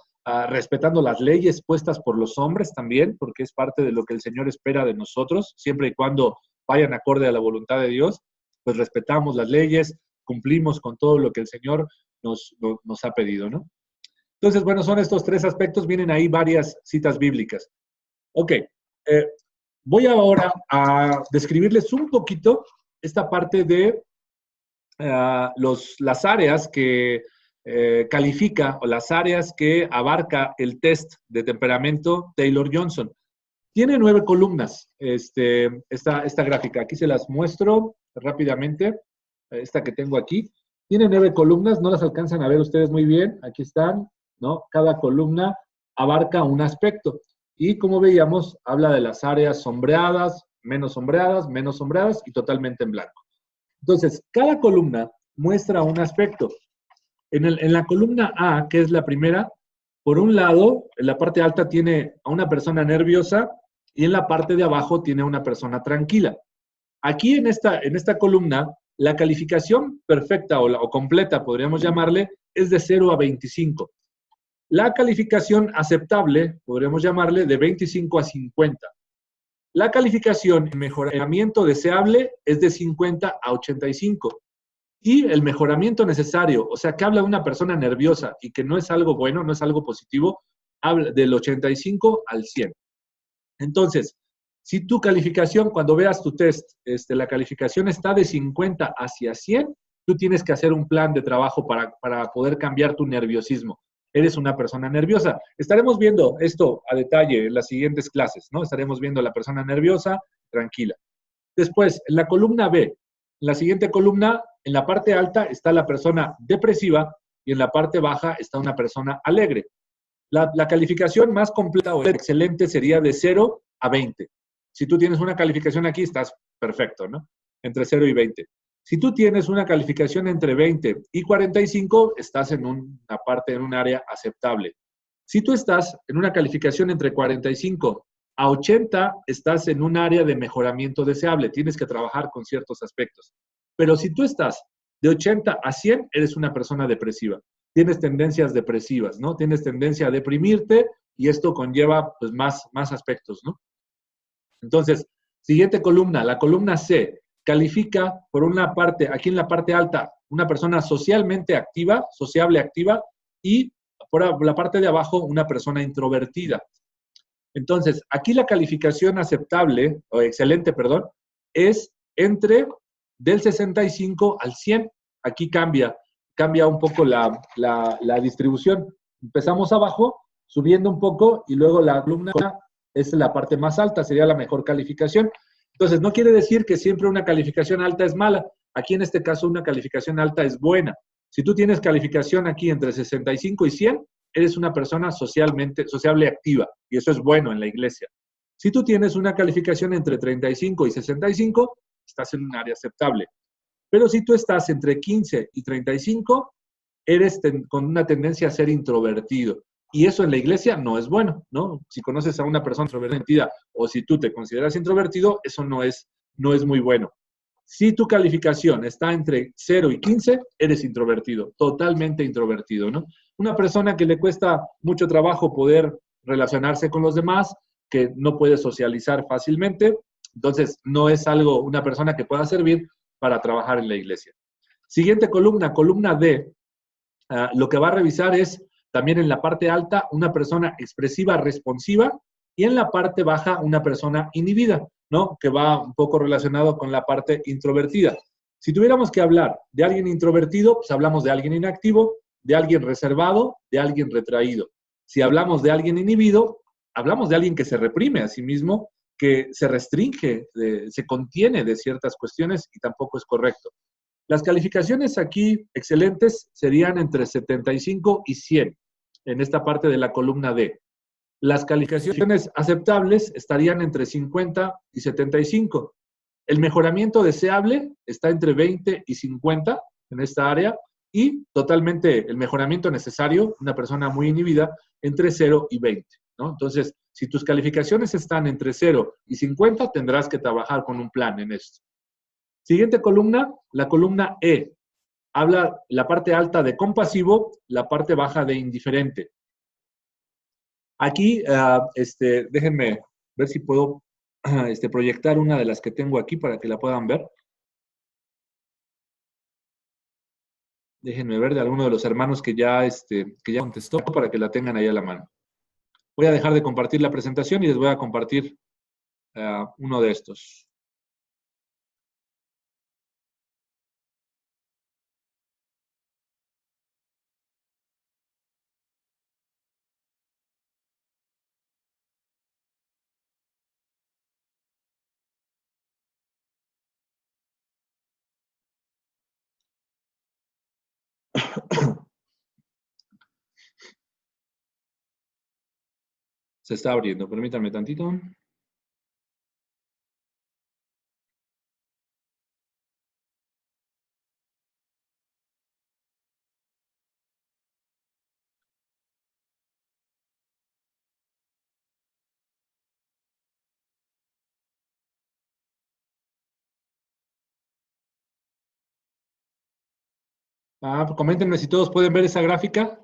respetando las leyes puestas por los hombres también, porque es parte de lo que el Señor espera de nosotros, siempre y cuando vayan acorde a la voluntad de Dios, pues respetamos las leyes, cumplimos con todo lo que el Señor nos ha pedido, ¿no? Entonces, bueno, son estos tres aspectos, vienen ahí varias citas bíblicas. Ok, voy ahora a describirles un poquito esta parte de las áreas que califica o las áreas que abarca el test de temperamento Taylor-Johnson. Tiene 9 columnas esta gráfica. Aquí se las muestro rápidamente. Esta que tengo aquí. Tiene 9 columnas, no las alcanzan a ver ustedes muy bien. Aquí están, ¿no? Cada columna abarca un aspecto. Y como veíamos, habla de las áreas sombreadas, menos sombreadas y totalmente en blanco. Entonces, cada columna muestra un aspecto. En la columna A, que es la primera, por un lado, en la parte alta tiene a una persona nerviosa y en la parte de abajo tiene a una persona tranquila. Aquí en esta columna, la calificación perfecta o completa, podríamos llamarle, es de 0 a 25. La calificación aceptable, podríamos llamarle, de 25 a 50. La calificación mejoramiento deseable es de 50 a 85. Y el mejoramiento necesario, o sea, que habla de una persona nerviosa y que no es algo bueno, no es algo positivo, habla del 85 al 100. Entonces, si tu calificación, cuando veas tu test, la calificación está de 50 hacia 100, tú tienes que hacer un plan de trabajo para poder cambiar tu nerviosismo. Eres una persona nerviosa. Estaremos viendo esto a detalle en las siguientes clases, ¿no? Estaremos viendo a la persona nerviosa, tranquila. Después, en la columna B, en la siguiente columna, en la parte alta está la persona depresiva y en la parte baja está una persona alegre. La calificación más completa o excelente sería de 0 a 20. Si tú tienes una calificación aquí, estás perfecto, ¿no? Entre 0 y 20. Si tú tienes una calificación entre 20 y 45, estás en una parte, en un área aceptable. Si tú estás en una calificación entre 45 a 80, estás en un área de mejoramiento deseable. Tienes que trabajar con ciertos aspectos. Pero si tú estás de 80 a 100, eres una persona depresiva. Tienes tendencias depresivas, ¿no? Tienes tendencia a deprimirte y esto conlleva pues, más aspectos, ¿no? Entonces, siguiente columna, la columna C, califica por una parte, aquí en la parte alta, una persona socialmente activa, sociable activa, y por la parte de abajo, una persona introvertida. Entonces, aquí la calificación aceptable, o excelente, perdón, es entre del 65 al 100. Aquí cambia un poco la distribución. Empezamos abajo, subiendo un poco, y luego la columna es la parte más alta, sería la mejor calificación. Entonces, no quiere decir que siempre una calificación alta es mala. Aquí en este caso una calificación alta es buena. Si tú tienes calificación aquí entre 65 y 100, eres una persona sociable activa, y eso es bueno en la iglesia. Si tú tienes una calificación entre 35 y 65, estás en un área aceptable. Pero si tú estás entre 15 y 35, eres con una tendencia a ser introvertido. Y eso en la iglesia no es bueno, ¿no? Si conoces a una persona introvertida o si tú te consideras introvertido, eso no es muy bueno. Si tu calificación está entre 0 y 15, eres introvertido, totalmente introvertido, ¿no? Una persona que le cuesta mucho trabajo poder relacionarse con los demás, que no puede socializar fácilmente, entonces no es una persona que pueda servir para trabajar en la iglesia. Siguiente columna, columna D, lo que va a revisar es también en la parte alta una persona expresiva, responsiva, y en la parte baja una persona inhibida, ¿no? Que va un poco relacionado con la parte introvertida. Si tuviéramos que hablar de alguien introvertido, pues hablamos de alguien inactivo, de alguien reservado, de alguien retraído. Si hablamos de alguien inhibido, hablamos de alguien que se reprime a sí mismo, que se restringe, se contiene de ciertas cuestiones y tampoco es correcto. Las calificaciones aquí excelentes serían entre 75 y 100 en esta parte de la columna D. Las calificaciones aceptables estarían entre 50 y 75. El mejoramiento deseable está entre 20 y 50 en esta área, y totalmente el mejoramiento necesario, una persona muy inhibida, entre 0 y 20, ¿no? Entonces, si tus calificaciones están entre 0 y 50, tendrás que trabajar con un plan en esto. Siguiente columna, la columna E. Habla la parte alta de compasivo, la parte baja de indiferente. Aquí, déjenme ver si puedo proyectar una de las que tengo aquí para que la puedan ver. Déjenme ver de alguno de los hermanos que ya contestó para que la tengan ahí a la mano. Voy a dejar de compartir la presentación y les voy a compartir uno de estos. Se está abriendo, permítanme tantito. Coméntenme si todos pueden ver esa gráfica.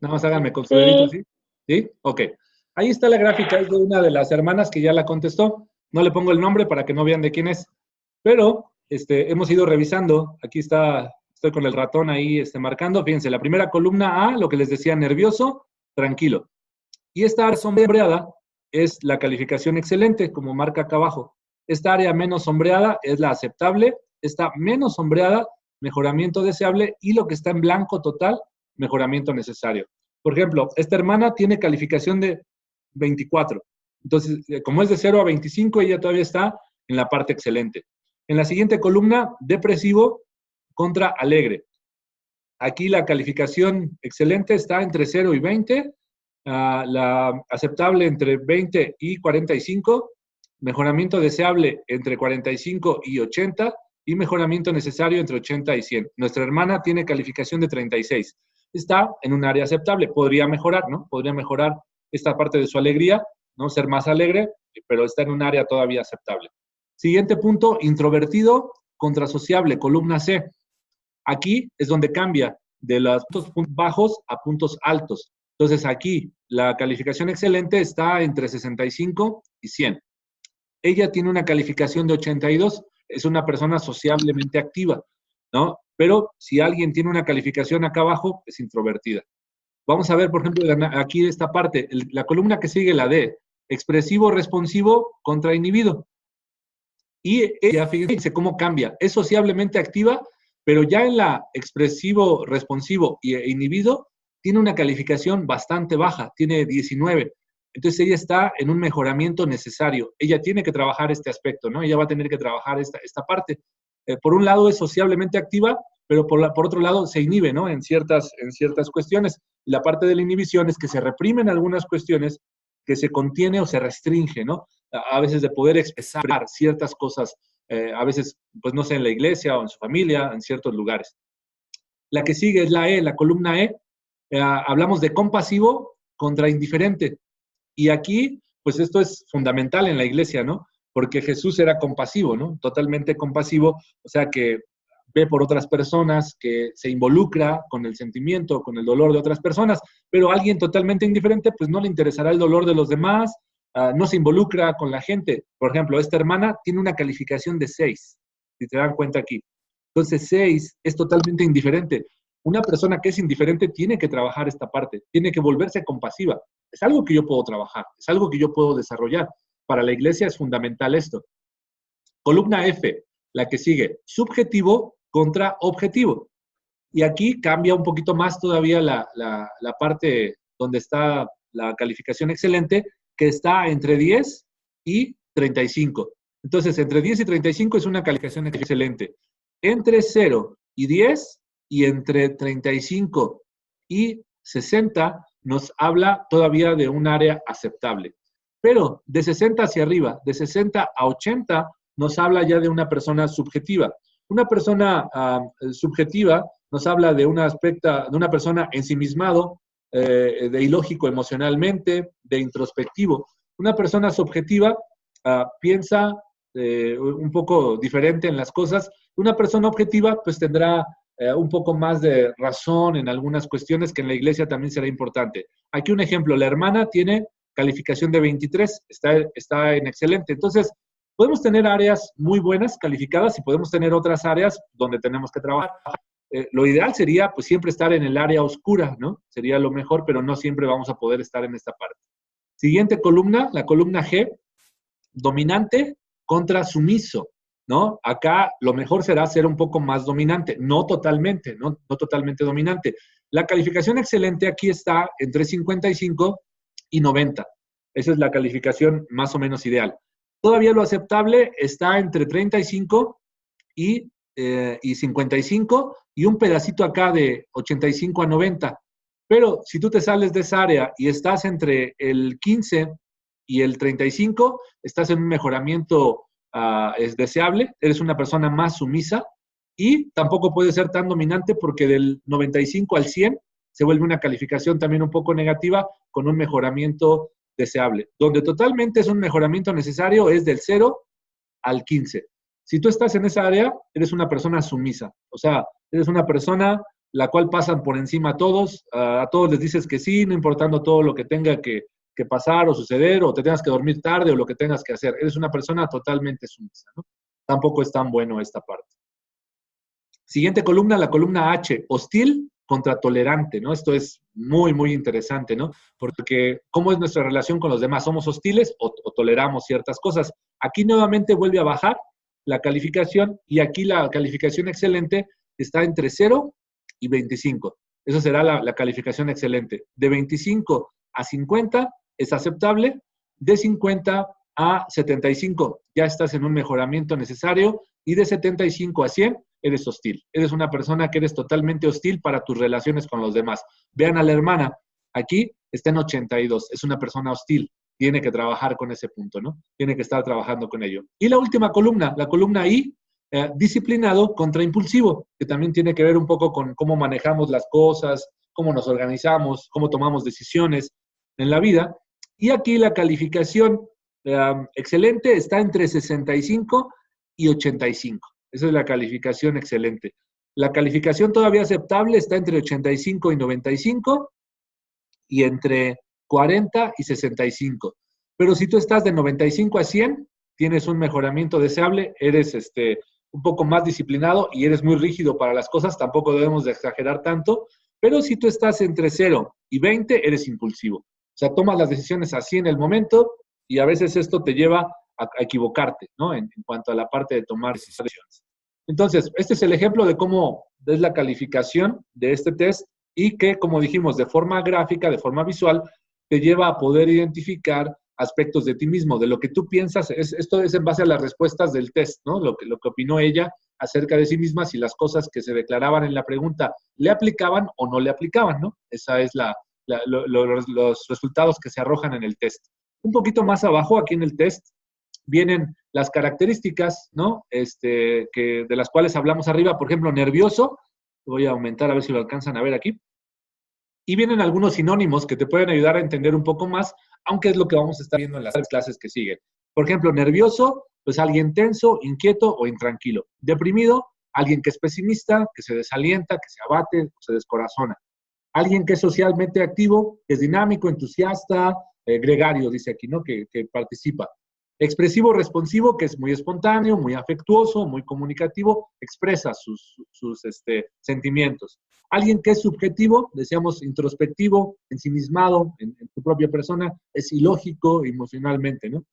Nada más háganme con su dedito, ¿sí? ¿Sí? Ok. Ahí está la gráfica, es de una de las hermanas que ya la contestó. No le pongo el nombre para que no vean de quién es. Pero hemos ido revisando. Aquí está, estoy con el ratón ahí marcando. Fíjense, la primera columna A, lo que les decía, nervioso, tranquilo. Y esta área sombreada es la calificación excelente, como marca acá abajo. Esta área menos sombreada es la aceptable. Esta menos sombreada, mejoramiento deseable. Y lo que está en blanco total, mejoramiento necesario. Por ejemplo, esta hermana tiene calificación de 24. Entonces, como es de 0 a 25, ella todavía está en la parte excelente. En la siguiente columna, depresivo contra alegre. Aquí la calificación excelente está entre 0 y 20, la aceptable entre 20 y 45, mejoramiento deseable entre 45 y 80, y mejoramiento necesario entre 80 y 100. Nuestra hermana tiene calificación de 36. Está en un área aceptable. Podría mejorar, ¿no? Podría mejorar esta parte de su alegría, ¿no? Ser más alegre, pero está en un área todavía aceptable. Siguiente punto, introvertido contra sociable, columna C. Aquí es donde cambia de los puntos bajos a puntos altos. Entonces aquí la calificación excelente está entre 65 y 100. Ella tiene una calificación de 82, es una persona sociablemente activa, ¿no? Pero si alguien tiene una calificación acá abajo, es introvertida. Vamos a ver, por ejemplo, aquí esta parte, la columna que sigue, la D, expresivo, responsivo contra inhibido. Y ella, fíjense cómo cambia, es sociablemente activa, pero ya en la expresivo, responsivo e inhibido, tiene una calificación bastante baja, tiene 19. Entonces ella está en un mejoramiento necesario. Ella tiene que trabajar este aspecto, ¿no? Ella va a tener que trabajar esta parte. Por un lado es sociablemente activa, pero por otro lado se inhibe, ¿no? En ciertas cuestiones. Y la parte de la inhibición es que se reprimen algunas cuestiones, que se contiene o se restringe, ¿no? A veces de poder expresar ciertas cosas, a veces, pues no sé, en la iglesia o en su familia, en ciertos lugares. La que sigue es la E, la columna E. Hablamos de compasivo contra indiferente. Y aquí, pues esto es fundamental en la iglesia, ¿no? Porque Jesús era compasivo, ¿no? Totalmente compasivo, o sea que ve por otras personas, que se involucra con el sentimiento, con el dolor de otras personas, pero a alguien totalmente indiferente, pues no le interesará el dolor de los demás, no se involucra con la gente. Por ejemplo, esta hermana tiene una calificación de 6, si te dan cuenta aquí. Entonces 6 es totalmente indiferente. Una persona que es indiferente tiene que trabajar esta parte, tiene que volverse compasiva. Es algo que yo puedo trabajar, es algo que yo puedo desarrollar. Para la iglesia es fundamental esto. Columna F, la que sigue, subjetivo contra objetivo. Y aquí cambia un poquito más todavía la parte donde está la calificación excelente, que está entre 10 y 35. Entonces, entre 10 y 35 es una calificación excelente. Entre 0 y 10 y entre 35 y 60 nos habla todavía de un área aceptable. Pero de 60 hacia arriba, de 60 a 80, nos habla ya de una persona subjetiva. Una persona subjetiva nos habla de un aspecto, de una persona ensimismado, de ilógico emocionalmente, de introspectivo. Una persona subjetiva piensa un poco diferente en las cosas. Una persona objetiva pues tendrá un poco más de razón en algunas cuestiones que en la iglesia también será importante. Aquí un ejemplo, la hermana tiene calificación de 23, está en excelente. Entonces, podemos tener áreas muy buenas calificadas y podemos tener otras áreas donde tenemos que trabajar. Lo ideal sería pues siempre estar en el área oscura, ¿no? Sería lo mejor, pero no siempre vamos a poder estar en esta parte. Siguiente columna, la columna G, dominante contra sumiso, ¿no? Acá lo mejor será ser un poco más dominante, no totalmente, no totalmente dominante. La calificación excelente aquí está entre 55 y 90. Esa es la calificación más o menos ideal. Todavía lo aceptable está entre 35 y 55 y un pedacito acá de 85 a 90. Pero si tú te sales de esa área y estás entre el 15 y el 35, estás en un mejoramiento es deseable, eres una persona más sumisa y tampoco puede ser tan dominante porque del 95 al 100 se vuelve una calificación también un poco negativa con un mejoramiento deseable. Donde totalmente es un mejoramiento necesario es del 0 al 15. Si tú estás en esa área, eres una persona sumisa. O sea, eres una persona la cual pasan por encima a todos les dices que sí, no importando todo lo que tenga que pasar o suceder, o te tengas que dormir tarde o lo que tengas que hacer. Eres una persona totalmente sumisa, ¿no? Tampoco es tan bueno esta parte. Siguiente columna, la columna H, hostil contra tolerante, ¿no? Esto es muy, muy interesante, ¿no? Porque ¿cómo es nuestra relación con los demás? ¿Somos hostiles o toleramos ciertas cosas? Aquí nuevamente vuelve a bajar la calificación y aquí la calificación excelente está entre 0 y 25. Eso será la calificación excelente. De 25 a 50 es aceptable, de 50 a 75 ya estás en un mejoramiento necesario y de 75 a 100 eres hostil. Eres una persona que eres totalmente hostil para tus relaciones con los demás. Vean a la hermana, aquí está en 82, es una persona hostil. Tiene que trabajar con ese punto, ¿no? Tiene que estar trabajando con ello. Y la última columna, la columna I, Disciplinado contra impulsivo, que también tiene que ver un poco con cómo manejamos las cosas, cómo nos organizamos, cómo tomamos decisiones en la vida. Y aquí la calificación excelente está entre 65 y 85. Esa es la calificación excelente. La calificación todavía aceptable está entre 85 y 95 y entre 40 y 65. Pero si tú estás de 95 a 100, tienes un mejoramiento deseable, eres un poco más disciplinado y eres muy rígido para las cosas, tampoco debemos de exagerar tanto, pero si tú estás entre 0 y 20, eres impulsivo. O sea, tomas las decisiones así en el momento y a veces esto te lleva a equivocarte, ¿no? En cuanto a la parte de tomar decisiones. Entonces, este es el ejemplo de cómo es la calificación de este test y que, como dijimos, de forma gráfica, de forma visual, te lleva a poder identificar aspectos de ti mismo, de lo que tú piensas. Esto es en base a las respuestas del test, ¿no? Lo que opinó ella acerca de sí misma, si las cosas que se declaraban en la pregunta le aplicaban o no le aplicaban, ¿no? Esa es los resultados que se arrojan en el test. Un poquito más abajo, aquí en el test, vienen las características, ¿no? De las cuales hablamos arriba. Por ejemplo, nervioso. Voy a aumentar a ver si lo alcanzan a ver aquí. Y vienen algunos sinónimos que te pueden ayudar a entender un poco más, aunque es lo que vamos a estar viendo en las clases que siguen. Por ejemplo, nervioso, pues alguien tenso, inquieto o intranquilo. Deprimido, alguien que es pesimista, que se desalienta, que se abate, se descorazona. Alguien que es socialmente activo, que es dinámico, entusiasta, gregario, dice aquí, ¿no? Que participa. Expresivo responsivo, que es muy espontáneo, muy afectuoso, muy comunicativo, expresa sus sentimientos. Alguien que es subjetivo, decíamos introspectivo, ensimismado en tu propia persona, es ilógico emocionalmente, ¿no?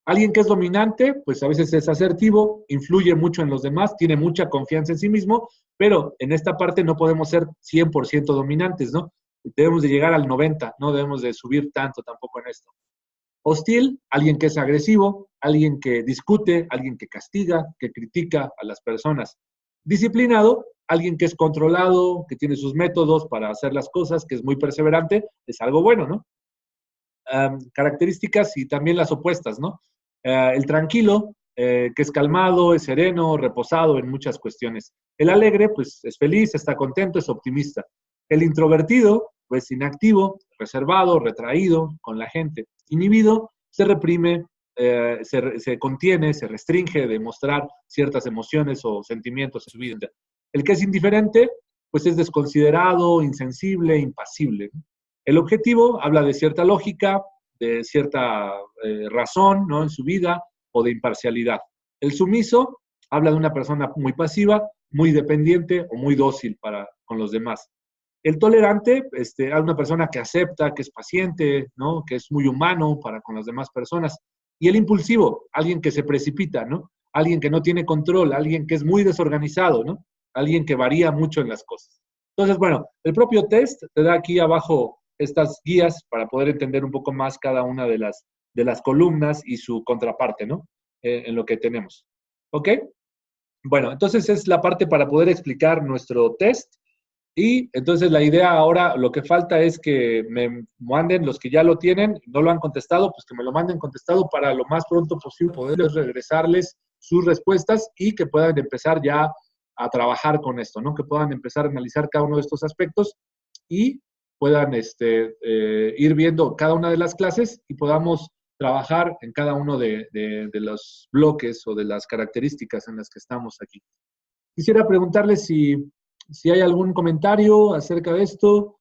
Alguien que es dominante, pues a veces es asertivo, influye mucho en los demás, tiene mucha confianza en sí mismo, pero en esta parte no podemos ser 100% dominantes, ¿no? Debemos de llegar al 90%, no debemos de subir tanto tampoco en esto. Hostil, alguien que es agresivo, alguien que discute, alguien que castiga, que critica a las personas. Disciplinado, alguien que es controlado, que tiene sus métodos para hacer las cosas, que es muy perseverante, es algo bueno, ¿no? Características y también las opuestas, ¿no? El tranquilo, que es calmado, es sereno, reposado en muchas cuestiones. El alegre, pues es feliz, está contento, es optimista. El introvertido, pues inactivo, reservado, retraído con la gente. Inhibido, se reprime, se contiene, se restringe de mostrar ciertas emociones o sentimientos en su vida. El que es indiferente, pues es desconsiderado, insensible, impasible. El objetivo habla de cierta lógica, de cierta razón, ¿no? En su vida o de imparcialidad. El sumiso habla de una persona muy pasiva, muy dependiente o muy dócil con los demás. El tolerante, es una persona que acepta, que es paciente, ¿no? Que es muy humano con las demás personas. Y el impulsivo, alguien que se precipita, ¿no? Alguien que no tiene control, alguien que es muy desorganizado, ¿no? Alguien que varía mucho en las cosas. Entonces, bueno, el propio test te da aquí abajo estas guías para poder entender un poco más cada una de las columnas y su contraparte, ¿no? En lo que tenemos. ¿Ok? Bueno, entonces es la parte para poder explicar nuestro test. Y entonces la idea ahora, lo que falta es que me manden los que ya lo tienen, no lo han contestado, pues que me lo manden contestado para lo más pronto posible poderles regresarles sus respuestas y que puedan empezar ya a trabajar con esto, ¿no? Que puedan empezar a analizar cada uno de estos aspectos y puedan ir viendo cada una de las clases y podamos trabajar en cada uno de los bloques o de las características en las que estamos aquí. Quisiera preguntarles si hay algún comentario acerca de esto,